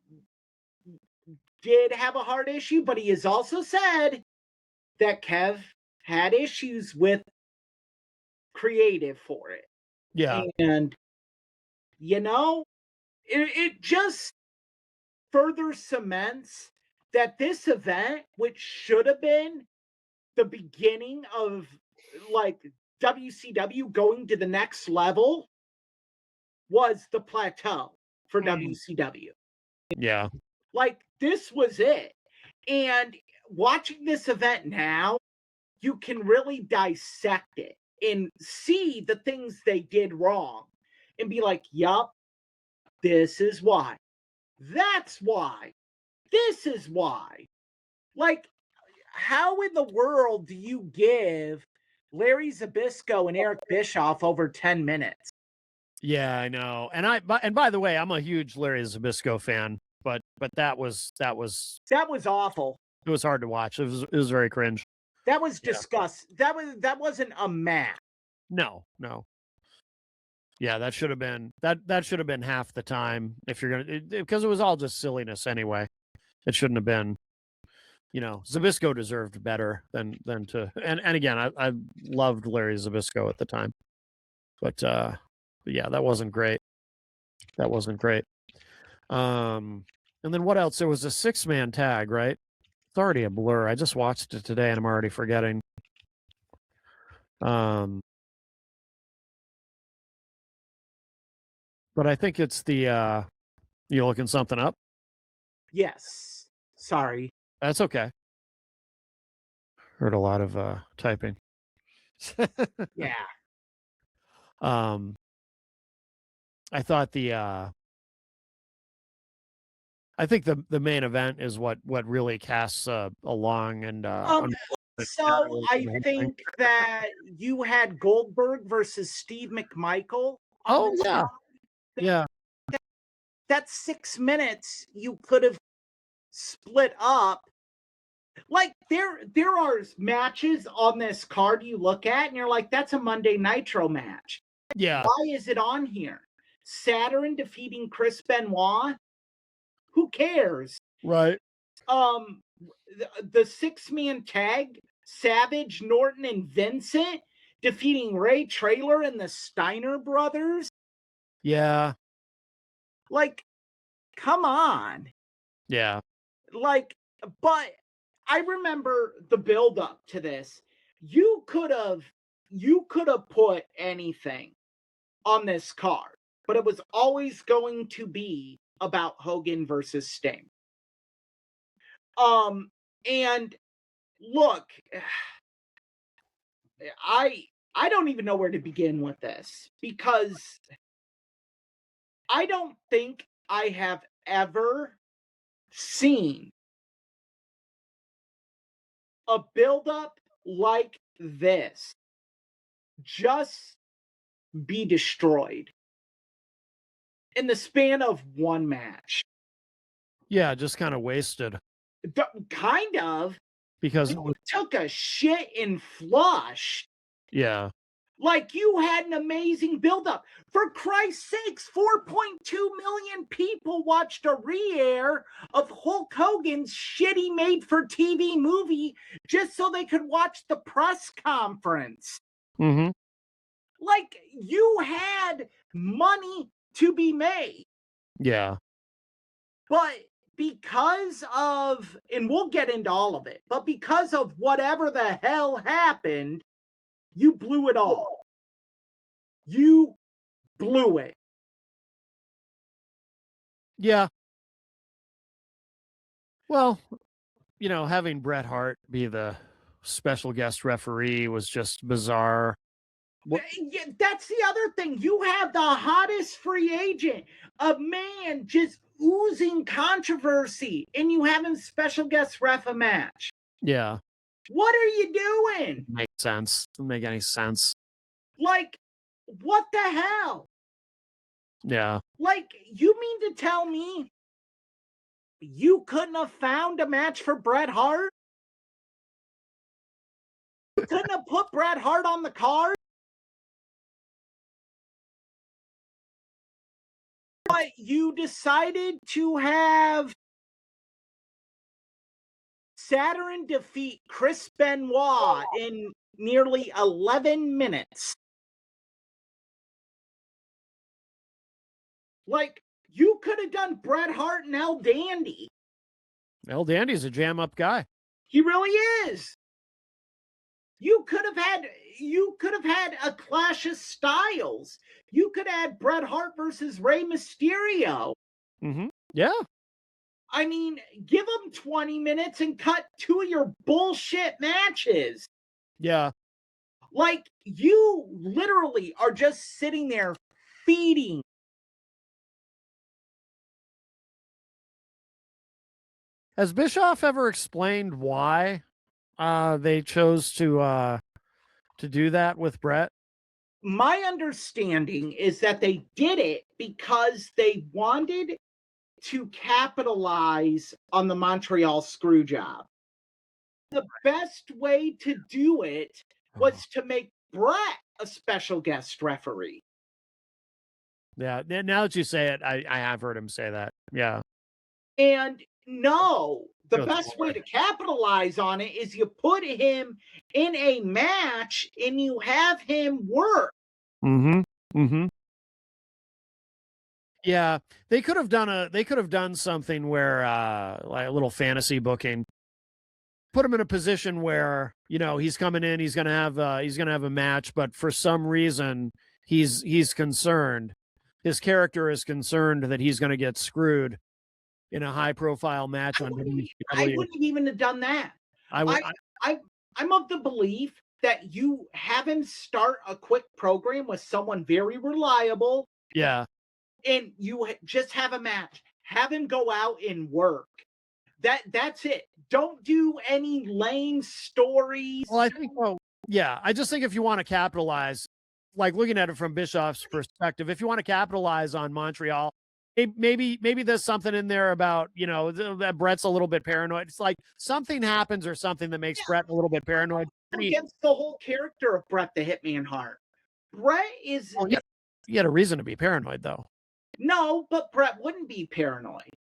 did have a heart issue, but he has also said that Kev had issues with creative for it. Yeah, And, you know, it just further cements that this event, which should have been the beginning of like WCW going to the next level, was the plateau for WCW. yeah, Like, this was it. And watching this event now, you can really dissect it and see the things they did wrong and be like, yup, this is why. That's why. This is why. Like, how in the world do you give Larry Zbyszko and Eric Bischoff over 10 minutes? yeah. I know. And by the way, I'm a huge Larry Zbyszko fan, but that was That was awful. it was hard to watch. It was very cringe. That was Yeah. disgusting. That wasn't a match. No, no. Yeah, that should have been that should have been half the time if you're gonna because it was all just silliness anyway. It shouldn't have been. Zbyszko deserved better than to. And again, I loved Larry Zbyszko at the time, but yeah, that wasn't great. That wasn't great. And then what else? There was a 6-man tag, right? It's already a blur. I just watched it today and I'm already forgetting. But I think it's the you looking something up? Yes. Sorry. That's okay. Heard a lot of typing. Yeah. I thought I think the main event is what really casts a long and So I think that you had Goldberg versus Steve McMichael. Oh yeah. Yeah. That's 6 minutes you could have split up. Like, there are matches on this card you look at and you're like, that's a Monday Nitro match. Yeah. Why is it on here? Saturn defeating Chris Benoit? Who cares? Right. The 6-man tag, Savage, Norton, and Vincent defeating Ray Traylor and the Steiner brothers. Yeah. Like, come on. Yeah. Like, but I remember the build up to this. You could have put anything on this card, but it was always going to be about Hogan versus Sting. And look, I don't even know where to begin with this because I don't think I have ever seen a buildup like this just be destroyed in the span of one match. Yeah, just kind of wasted. Kind of. Because it took a shit and flushed. Yeah. Like, you had an amazing buildup. For Christ's sakes, 4.2 million people watched a re-air of Hulk Hogan's shitty made-for-TV movie just so they could watch the press conference. Mm-hmm. Like, you had money to be made. Yeah. But because of, and we'll get into all of it, but because of whatever the hell happened, you blew it all. You blew it. Yeah. Well, having Bret Hart be the special guest referee was just bizarre. Yeah, that's the other thing. You have the hottest free agent, a man just oozing controversy, and you have him special guest ref a match. Yeah. What are you doing? Makes sense. Doesn't make any sense. Like, what the hell? Yeah. Like, you mean to tell me you couldn't have found a match for Bret Hart? You couldn't have put Bret Hart on the card? But you decided to have Saturn defeat Chris Benoit in nearly 11 minutes. Like, you could have done Bret Hart and El Dandy. El Dandy's a jam up guy. He really is. You could have had a clash of styles. You could have had Bret Hart versus Rey Mysterio. Mm-hmm. Yeah. I mean, give them 20 minutes and cut 2 of your bullshit matches. Yeah. Like, you literally are just sitting there feeding. Has Bischoff ever explained why they chose to do that with Bret? My understanding is that they did it because they wanted to capitalize on the Montreal screw job. The best way to do it was to make Bret a special guest referee. Yeah. Now that you say it, I have heard him say that. Yeah. And no, the Good best way Lord. to capitalize on it is you put him in a match and you have him work. Mm-hmm. Mm-hmm. Yeah. They could have done something where like a little fantasy booking. Put him in a position where, he's coming in, he's gonna have a match, but for some reason he's concerned. His character is concerned that he's gonna get screwed in a high profile match on I WCW. wouldn't even have done that. I'm of the belief that you have him start a quick program with someone very reliable. Yeah. And you just have a match. Have him go out and work. That's it. Don't do any lame stories. Well, I think, I just think if you want to capitalize, like looking at it from Bischoff's perspective, if you want to capitalize on Montreal, maybe there's something in there about, that Bret's a little bit paranoid. It's like something happens or something that makes Bret a little bit paranoid. Against the whole character of Bret the Hitman Hart. Bret is... Well, he had a reason to be paranoid, though. No, but Bret wouldn't be paranoid.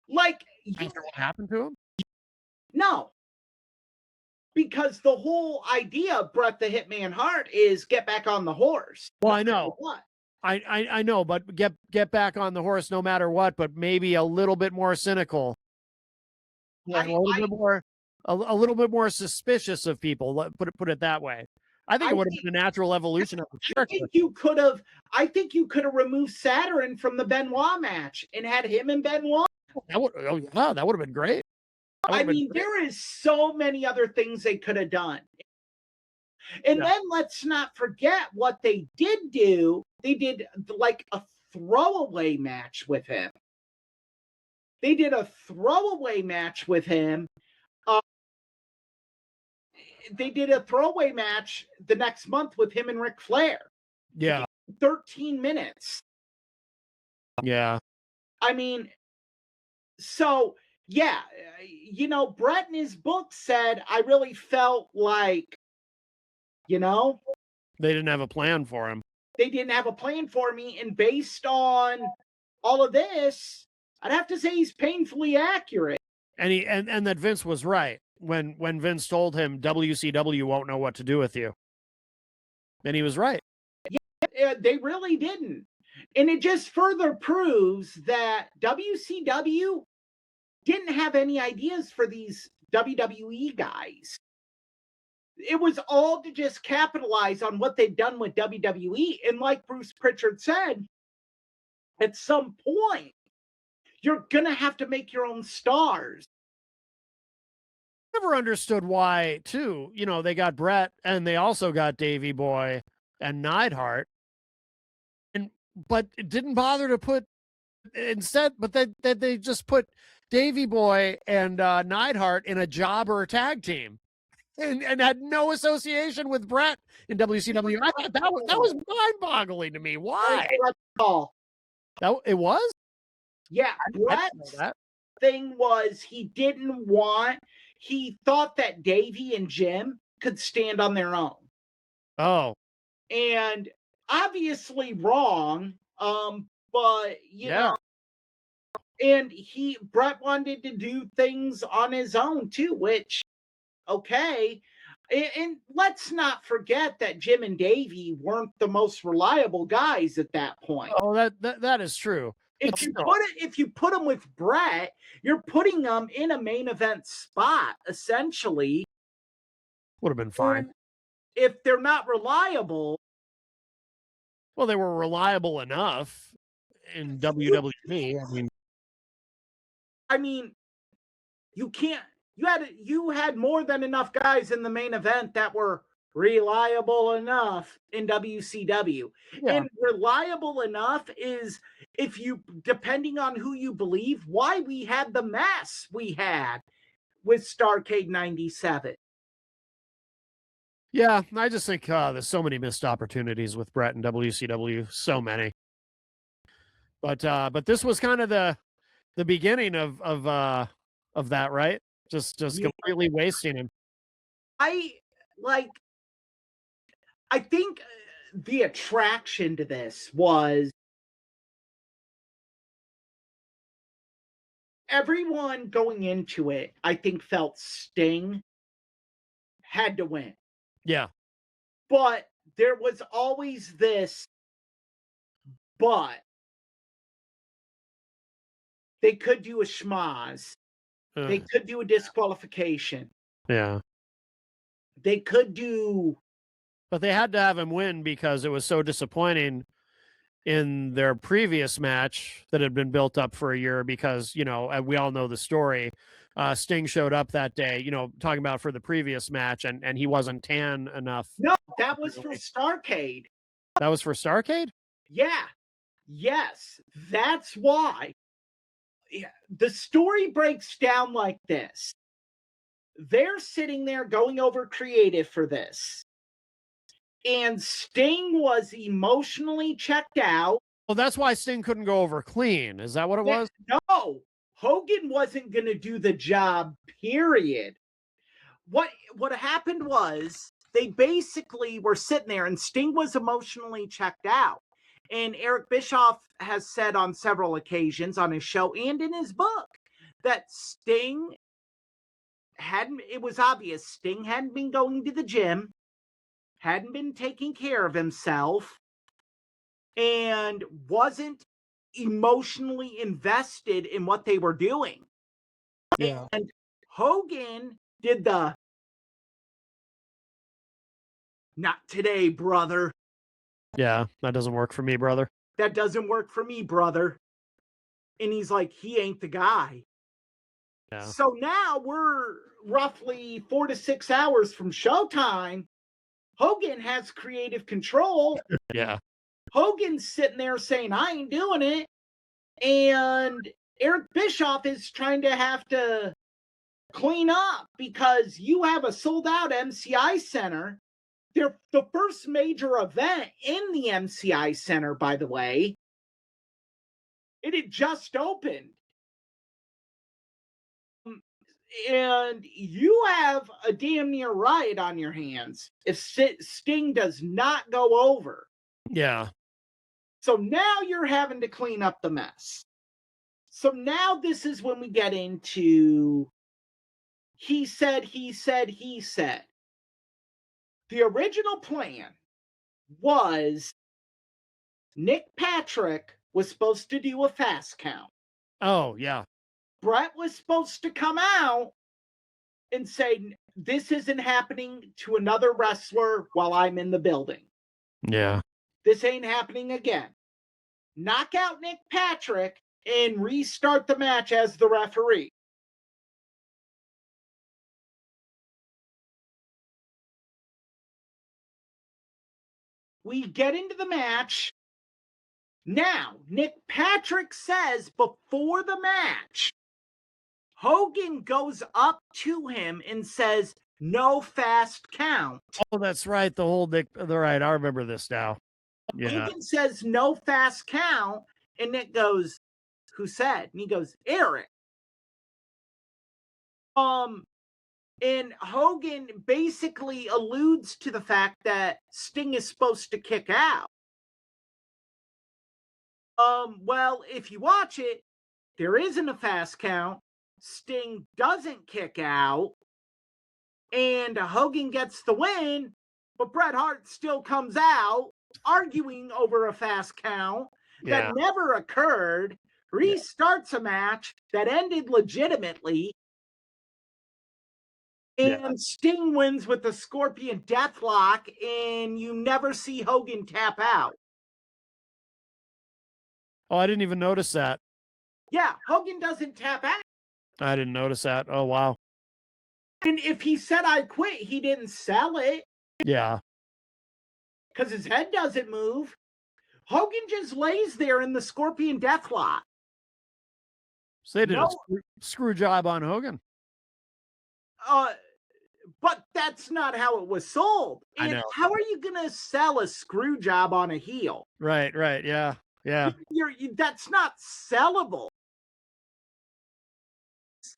Like... After what happened to him? No. Because the whole idea of Bret the Hitman Hart is get back on the horse. Well, I know. What? I know, but get back on the horse no matter what, but maybe a little bit more cynical. A little bit more suspicious of people. Put it that way. I think it would have been a natural evolution of the character. I think you could have removed Saturn from the Benoit match and had him and Benoit. That would have been great. I mean, there is so many other things they could have done. And then let's not forget what they did do. They did like a throwaway match with him. They did a throwaway match with him. They did a throwaway match the next month with him and Ric Flair. Yeah. 13 minutes. Yeah. I mean, so, yeah, Bret in his book said, I really felt like, they didn't have a plan for him. They didn't have a plan for me. And based on all of this, I'd have to say he's painfully accurate. And that Vince was right when Vince told him WCW won't know what to do with you. And he was right. Yeah, they really didn't. And it just further proves that WCW didn't have any ideas for these WWE guys. It was all to just capitalize on what they'd done with WWE. And like Bruce Pritchard said, at some point, you're going to have to make your own stars. Never understood why, too. They got Bret and they also got Davey Boy and Neidhart. But it didn't bother to put instead, but they just put Davy Boy and Neidhart in a jobber tag team. And had no association with Brett in WCW. I thought that was mind-boggling to me. Why? Call. That it was? Yeah, I didn't know Brett's that. thing was he thought that Davey and Jim could stand on their own. Oh, And obviously wrong, but you yeah. know, and Brett wanted to do things on his own too, which okay. And let's not forget that Jim and Davey weren't the most reliable guys at that point. Oh, that is true. But still, If you put them with Brett, you're putting them in a main event spot essentially. would have been fine. And if they're not reliable, Well, they were reliable enough in WWE. I mean, you can't. You had more than enough guys in the main event that were reliable enough in WCW. Yeah. And reliable enough is, if you, depending on who you believe, why we had the mess we had with Starrcade 97. Yeah, I just think there's so many missed opportunities with Brett and WCW, so many. But this was kind of the beginning of that, right? Just Yeah. completely wasting him. I like. I think the attraction to this was everyone going into it, I think, felt Sting had to win. Yeah. But there was always this, but they could do a schmaz. They could do a disqualification. Yeah. They could do. But they had to have him win because it was so disappointing in their previous match that had been built up for a year because, we all know the story. Sting showed up that day, talking about for the previous match, and he wasn't tan enough. No, that was for Starrcade. That was for Starrcade? Yeah. Yes. That's why. Yeah, the story breaks down like this. They're sitting there going over creative for this. And Sting was emotionally checked out. Well, that's why Sting couldn't go over clean. Is that what it was? No, Hogan wasn't going to do the job, period. What happened was they basically were sitting there and Sting was emotionally checked out. And Eric Bischoff has said on several occasions on his show and in his book that Sting it was obvious Sting hadn't been going to the gym, hadn't been taking care of himself, and wasn't emotionally invested in what they were doing. Yeah. And Hogan did the "not today, brother." Yeah, that doesn't work for me, brother. That doesn't work for me, brother. And he's like, he ain't the guy. Yeah. So now we're roughly 4 to 6 hours from showtime. Hogan has creative control. Yeah. Hogan's sitting there saying, I ain't doing it. And Eric Bischoff is trying to have to clean up because you have a sold out MCI Center. They're the first major event in the MCI Center, by the way. It had just opened. And you have a damn near riot on your hands if Sting does not go over. Yeah. So now you're having to clean up the mess. So now this is when we get into he said. The original plan was Nick Patrick was supposed to do a fast count. Oh, yeah. Brett was supposed to come out and say, this isn't happening to another wrestler while I'm in the building. Yeah. This ain't happening again. Knock out Nick Patrick and restart the match as the referee. We get into the match. Now, Nick Patrick says before the match, Hogan goes up to him and says, "No fast count." Oh, that's right. The whole Nick. All right, I remember this now. Yeah. Hogan says, "No fast count." And Nick goes, "Who said?" And he goes, "Eric." And Hogan basically alludes to the fact that Sting is supposed to kick out. Well, if you watch it, there isn't a fast count. Sting doesn't kick out, and Hogan gets the win, but Bret Hart still comes out arguing over a fast count that never occurred, restarts a match that ended legitimately, and Sting wins with the Scorpion Deathlock, and you never see Hogan tap out. Oh, I didn't even notice that. Yeah, Hogan doesn't tap out. I didn't notice that. Oh, wow. And if he said "I quit," he didn't sell it. Yeah. Because his head doesn't move. Hogan just lays there in the Scorpion Deathlock. So they did a screw job on Hogan. But that's not how it was sold. And I know. how are you going to sell a screw job on a heel? Right, yeah. That's not sellable.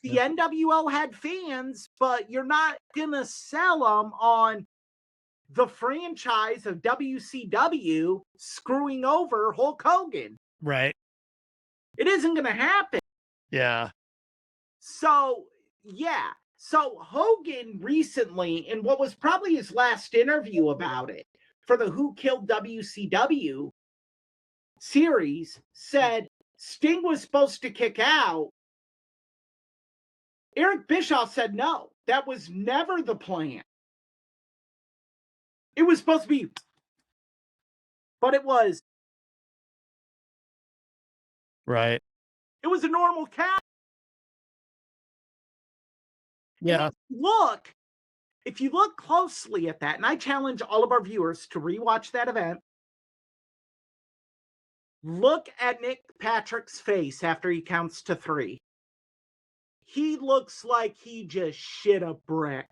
The NWO had fans, but you're not going to sell them on the franchise of WCW screwing over Hulk Hogan. Right. It isn't going to happen. Yeah. So, yeah. So Hogan recently, in what was probably his last interview about it for the Who Killed WCW series, said Sting was supposed to kick out. Eric Bischoff said no. That was never the plan. It was supposed to be, but it was. Right. It was a normal count. Yeah. If you look closely at that, and I challenge all of our viewers to rewatch that event, look at Nick Patrick's face after he counts to 3. He looks like he just shit a brick.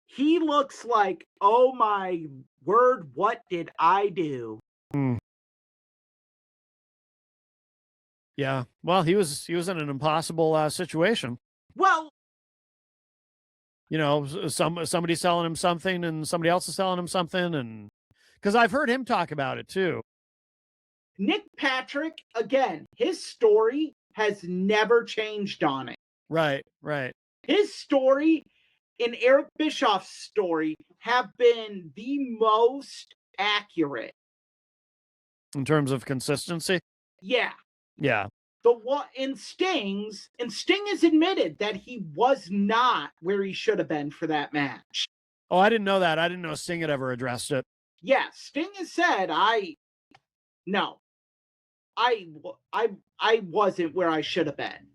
He looks like, oh my word, what did I do? Yeah. Well, he was in an impossible situation. Well, you know, somebody selling him something and somebody else is selling him something, and because I've heard him talk about it too. Nick Patrick, again, his story has never changed on it. Right. His story and Eric Bischoff's story have been the most accurate. In terms of consistency? Yeah. Yeah. Sting has admitted that he was not where he should have been for that match. Oh, I didn't know that. I didn't know Sting had ever addressed it. Yeah, Sting has said, I wasn't where I should have been.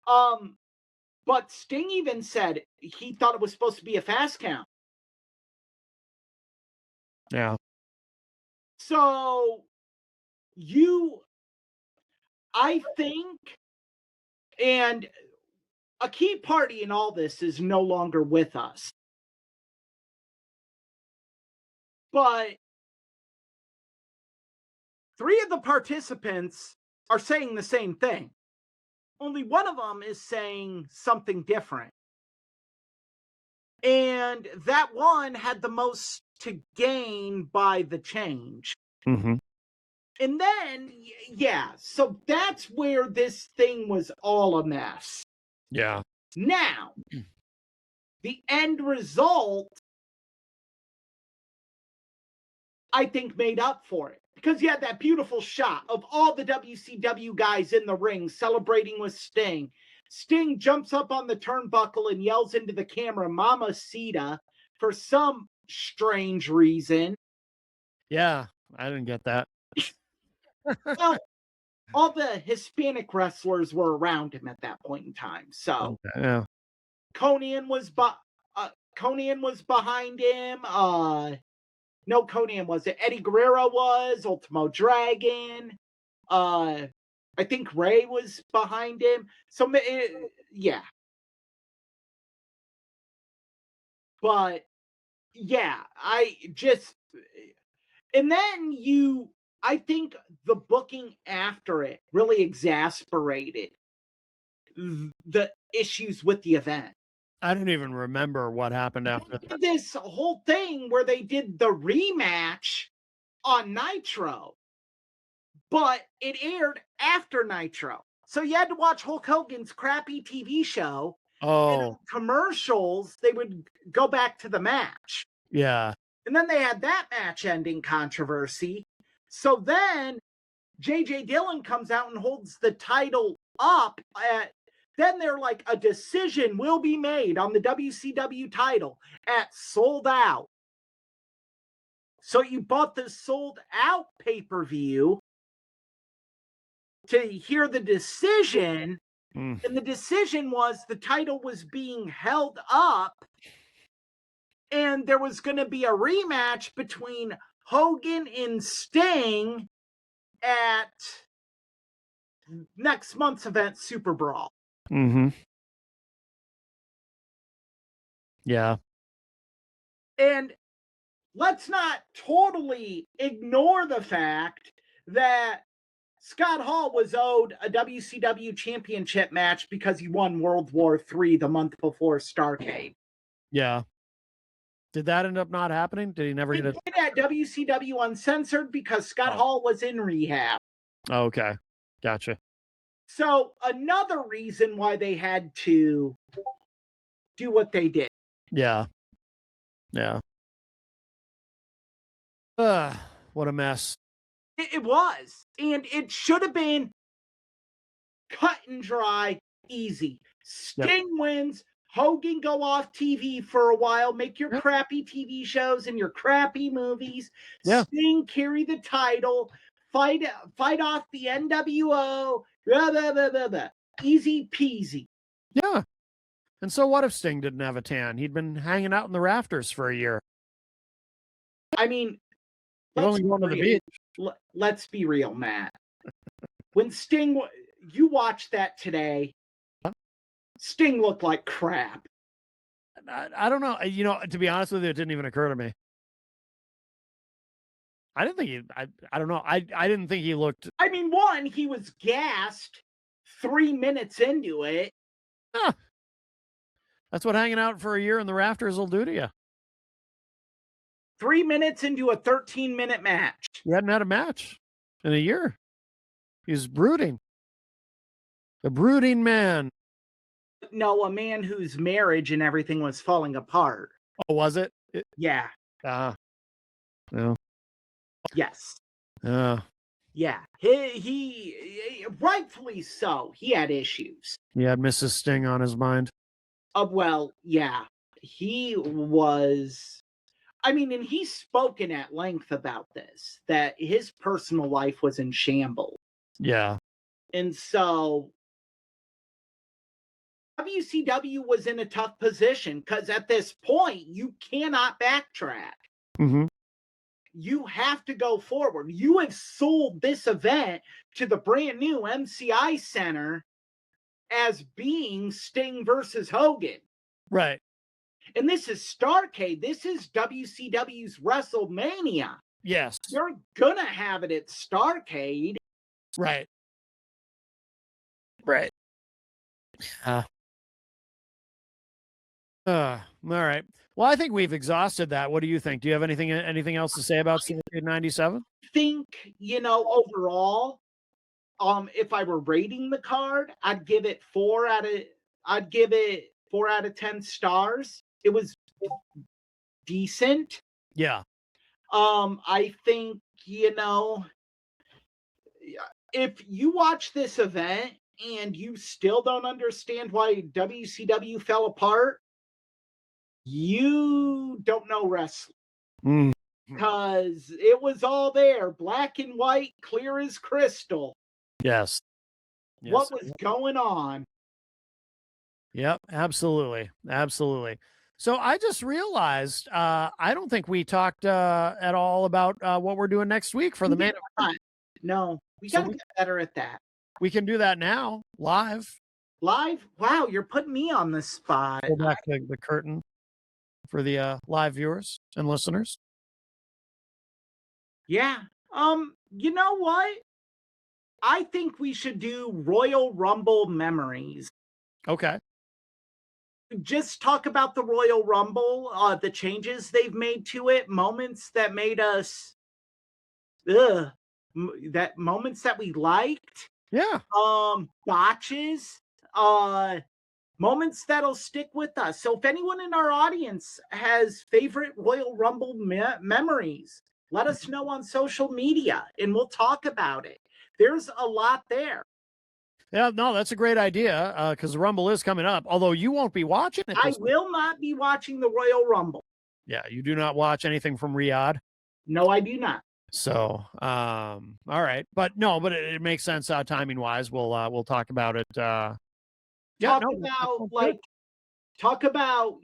But Sting even said he thought it was supposed to be a fast count. Yeah. So I think, and a key party in all this is no longer with us. But 3 of the participants are saying the same thing. Only one of them is saying something different. And that one had the most to gain by the change. Mm-hmm. And then, yeah, so that's where this thing was all a mess. Yeah. Now, the end result, I think, made up for it. Because you had that beautiful shot of all the WCW guys in the ring celebrating with Sting. Sting jumps up on the turnbuckle and yells into the camera, "Mamacita," for some strange reason. Yeah, I didn't get that. Well, all the Hispanic wrestlers were around him at that point in time. So, okay, yeah. Conan was behind him. No, Conan was it. Eddie Guerrero was, Ultimo Dragon. I think Ray was behind him. So yeah. But yeah, and then I think the booking after it really exasperated the issues with the event. I don't even remember what happened after that. This whole thing where they did the rematch on Nitro, but it aired after Nitro. So you had to watch Hulk Hogan's crappy TV show. And Oh, commercials, they would go back to the match. yeah. And then they had that match ending controversy. So then JJ Dillon comes out and holds the title up. Then they're like, a decision will be made on the WCW title at Sold Out. So you bought the Sold Out pay-per-view to hear the decision. And the decision was the title was being held up and there was going to be a rematch between Hogan and Sting at next month's event, Super Brawl. Mm-hmm. Yeah. And let's not totally ignore the fact that Scott Hall was owed a WCW championship match because he won World War III the month before Starrcade. Yeah. Did that end up not happening? Did he never They get it? did at WCW Uncensored because Scott Hall was in rehab. Oh, okay. Gotcha. So another reason why they had to do what they did. Yeah. Yeah. What a mess. It was. And it should have been cut and dry, easy. Sting wins. Hogan go off TV for a while. Make your crappy TV shows and your crappy movies. Yeah. Sting carry the title. Fight off the NWO. Blah, blah, blah, blah, blah. Easy peasy. Yeah. And so what if Sting didn't have a tan? He'd been hanging out in the rafters for a year. I mean, He'd only gone to the beach. Let's be real, Matt. When Sting, you watched that today, Sting looked like crap. I don't know. You know, to be honest with you, it didn't even occur to me. I didn't think I don't know. I didn't think he looked. I mean, one, he was gassed 3 minutes into it. Huh. That's what hanging out for a year in the rafters will do to you. 3 minutes into a 13-minute match. He hadn't had a match in a year. He was brooding. A brooding man. No, a man whose marriage and everything was falling apart. Oh, was it? Yeah. No. Yes. Yeah. He rightfully so. He had issues. He had Mrs. Sting on his mind. Well, yeah. He was. I mean, and he's spoken at length about this, that his personal life was in shambles. Yeah. And so WCW was in a tough position because at this point, you cannot backtrack. Mm-hmm. You have to go forward. You have sold this event to the brand new MCI Center as being Sting versus Hogan. Right. And this is Starrcade. This is WCW's WrestleMania. Yes. You're going to have it at Starrcade. Right. Right. All right. Well, I think we've exhausted that. What do you think? Do you have anything else to say about Starrcade 97? I think, overall, if I were rating the card, I'd give it 4 out of 10 stars. It was decent. Yeah. I think, if you watch this event and you still don't understand why WCW fell apart, you don't know wrestling. Because it was all there, black and white, clear as crystal. Yes. What was going on? Yep, absolutely. Absolutely. So I just realized I don't think we talked at all about what we're doing next week for We the main did event. not. No, we So gotta get better at that. we can do that now live. Live? Wow, you're putting me on the spot. Pull back the curtain for the live viewers and listeners. Yeah. You know what? I think we should do Royal Rumble memories. Okay. Just talk about the Royal Rumble, the changes they've made to it, moments that made us ugh, that moments that we liked, Yeah. botches, uh moments that'll stick with us. So if anyone in our audience has favorite Royal Rumble memories, let us know on social media and we'll talk about it. There's a lot there. Yeah, no, that's a great idea because the Rumble is coming up. Although you won't be watching it I this week. will not be watching the Royal Rumble. Yeah, you do not watch anything from Riyadh. No, I do not. So, all right, but no, but it makes sense timing wise. We'll talk about it. Yeah, Talk no, that about sounds good. like talk about,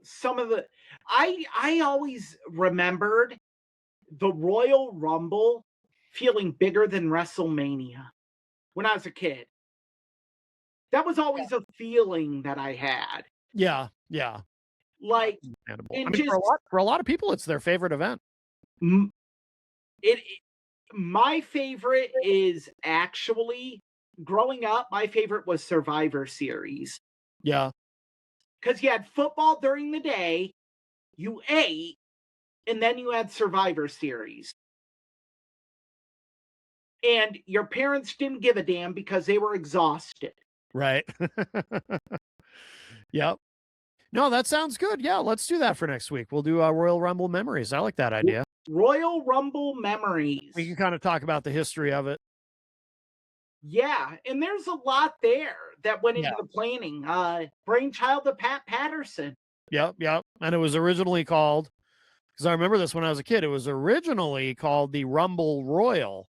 some of the I always remembered the Royal Rumble feeling bigger than WrestleMania when I was a kid. That was always a feeling that I had. Yeah, yeah, Like, understandable. I and mean, just for a lot of people, it's their favorite event. m- it my favorite is actually growing up, my favorite was Survivor Series. Yeah, Because you had football during the day, you ate, and then you had Survivor Series. And your parents didn't give a damn because they were exhausted. right. Yep. No, that sounds good. Yeah, let's do that for next week. We'll do Royal Rumble memories. I like that idea. Royal Rumble memories. We can kind of talk about the history of it. Yeah, and there's a lot there that went Yeah. into the planning. Brainchild of Pat Patterson. Yep, yep. And it was originally called, because I remember this when I was a kid, it was originally called the Rumble Royal,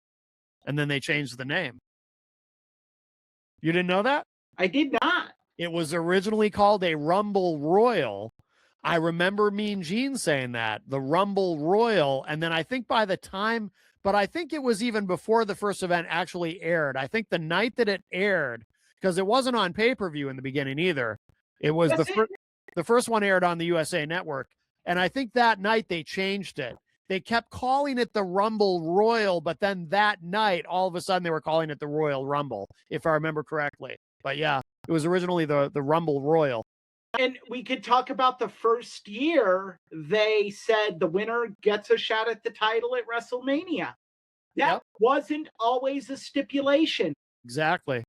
and then they changed the name. You didn't know that? I did not. It was originally called a Rumble Royal. I remember Mean Gene saying that, the Rumble Royal. And then I think by the time, but I think it was even before the first event actually aired. I think the night that it aired, because it wasn't on pay-per-view in the beginning either. It was the first one aired on the USA Network. And I think that night they changed it. They kept calling it the Rumble Royal, but then that night, all of a sudden, they were calling it the Royal Rumble, if I remember correctly. But yeah, it was originally the Rumble Royal. And we could talk about the first year they said the winner gets a shot at the title at WrestleMania. That Yep. wasn't always a stipulation. Exactly.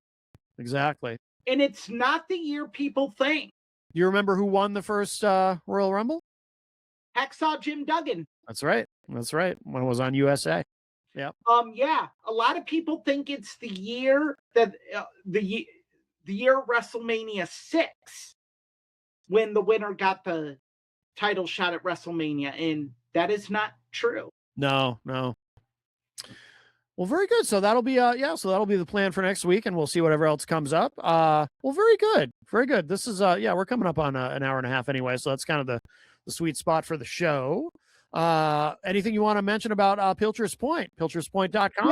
Exactly. And it's not the year people think. Do you remember who won the first Royal Rumble? Hacksaw Jim Duggan. That's right. That's right. When it was on USA. Yep. Yeah, a lot of people think it's the year that the year WrestleMania 6 when the winner got the title shot at WrestleMania, and that is not true. No, no. Well, very good. So that'll be so that'll be the plan for next week, and we'll see whatever else comes up. Well, very good. Very good. This is we're coming up on an hour and a half anyway, so that's kind of the sweet spot for the show. Anything you want to mention about Pilcher's Point? Pilcherspoint.com?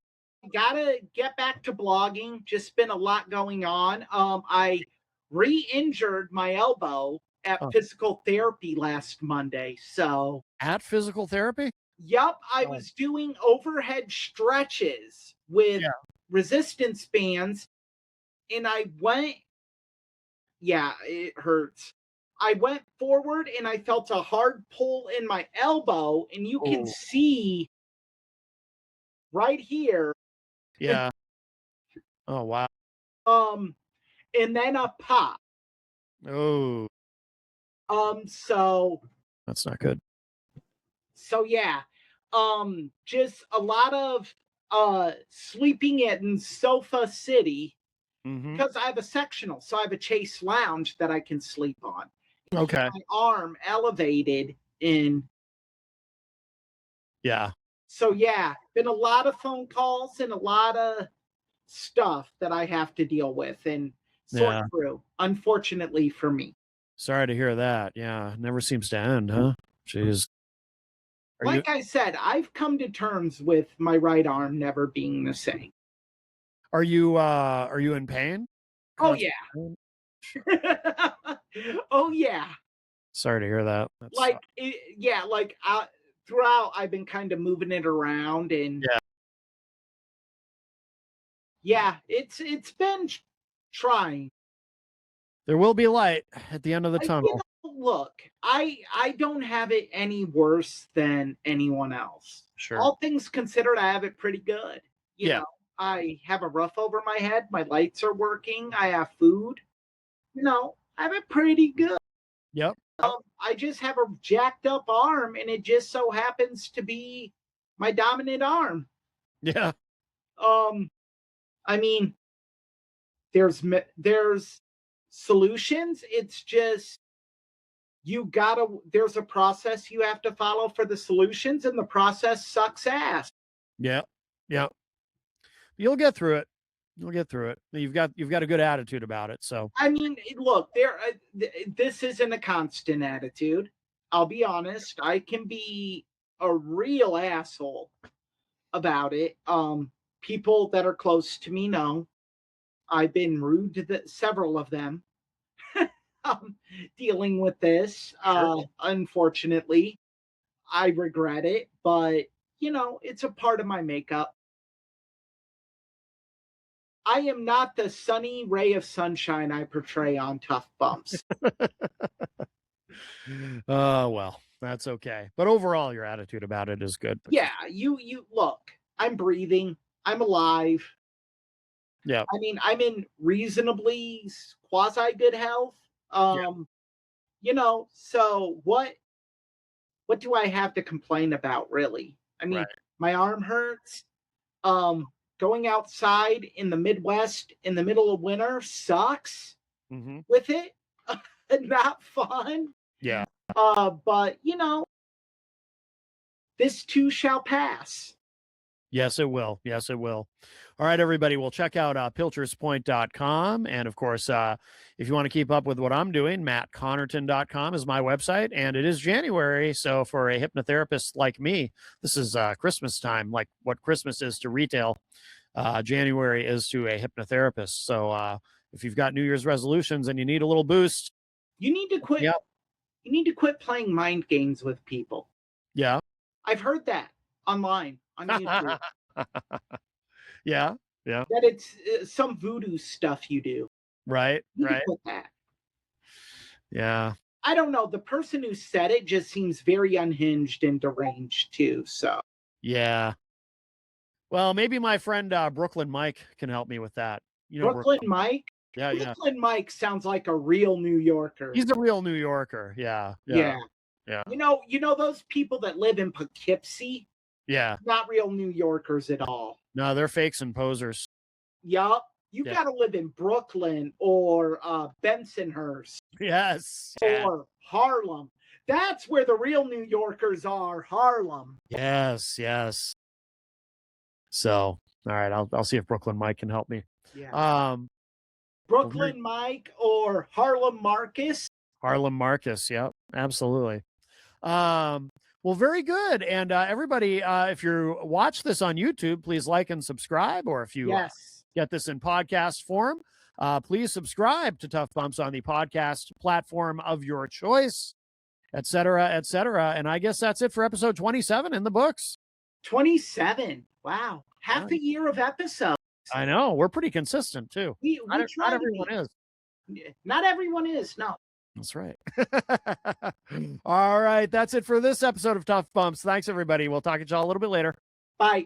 Gotta get back to blogging. Just been a lot going on. I re-injured my elbow at physical therapy last Monday. So At physical therapy? yep, I was doing overhead stretches with resistance bands, and I went, yeah, it hurts. I went forward and I felt a hard pull in my elbow, and you can see right here. Yeah. Oh, wow. And then a pop. Oh, So that's not good. yeah. Just a lot of sleeping in Sofa City because I have a sectional, so I have a Chase Lounge that I can sleep on. Okay. My arm elevated in. Yeah. So yeah, been a lot of phone calls and a lot of stuff that I have to deal with and sort through, unfortunately for me. Sorry to hear that. Yeah, never seems to end, huh? Jeez. Are you Like I said, I've come to terms with my right arm never being the same. are you in pain? Oh Constant yeah. pain? Oh yeah. Sorry to hear that. That's Like yeah, like throughout I've been kind of moving it around, and yeah. yeah, it's been trying. There will be light at the end of the You tunnel. know, look, I don't have it any worse than anyone else. Sure. All things considered, I have it pretty good. You Yeah. know, I have a roof over my head, my lights are working, I have food. You know, I have it pretty good. Yep. I just have a jacked up arm, and it just so happens to be my dominant arm. Yeah. Um, I mean, there's solutions. It's just you gotta. There's a process you have to follow for the solutions, and the process sucks ass. Yeah. Yeah. You'll get through it. You'll get through it. You've got a good attitude about it. So I mean, look, this isn't a constant attitude. I'll be honest. I can be a real asshole about it. People that are close to me know I've been rude to several of them. um, Dealing with this. sure. Unfortunately, I regret it, but it's a part of my makeup. I am not the sunny ray of sunshine I portray on Tough Bumps. Well, that's okay. But overall, your attitude about it is good. Yeah, you look. I'm breathing. I'm alive. Yeah. I mean, I'm in reasonably quasi good health. Yeah. So what do I have to complain about really? I mean, Right. my arm hurts. Going outside in the Midwest in the middle of winter sucks Mm-hmm. with it. Not fun. Yeah. But this too shall pass. Yes, it will. Yes, it will. All right, everybody. We'll check out pilcherspoint.com. And of course, if you want to keep up with what I'm doing, mattconnerton.com is my website. And it is January. So for a hypnotherapist like me, this is Christmas time, like what Christmas is to retail. January is to a hypnotherapist. So if you've got New Year's resolutions and you need a little boost, You need to quit. Yep. You need to quit playing mind games with people. Yeah. I've heard that online on YouTube. Yeah. Yeah. That it's some voodoo stuff you do. Right. You need to Right. quit that. Yeah. I don't know. The person who said it just seems very unhinged and deranged too. So Yeah. Well, maybe my friend Brooklyn Mike can help me with that. You know, Brooklyn Mike. Yeah, yeah. Brooklyn Mike sounds like a real New Yorker. He's a real New Yorker. Yeah. Yeah. Yeah. You know those people that live in Poughkeepsie? Yeah. Not real New Yorkers at all. No, they're fakes and posers. Yup. You Yeah. got to live in Brooklyn or Bensonhurst Yes. Yeah. or Harlem. That's where the real New Yorkers are. Harlem. Yes. Yes. So, all right, I'll see if Brooklyn Mike can help me. Yeah. Brooklyn Mike or Harlem Marcus. Harlem Marcus. Yep. Absolutely. Well, very good. And everybody, if you watch this on YouTube, please like and subscribe. Or if you Yes. get this in podcast form, please subscribe to Tough Bumps on the podcast platform of your choice, et cetera, et cetera. And I guess that's it for episode 27 in the books. 27. Wow. Half a year of episodes. I know. We're pretty consistent, too. Not everyone is. Not everyone is. No. That's right. All right. That's it for this episode of Tough Bumps. Thanks, everybody. We'll talk to y'all a little bit later. Bye.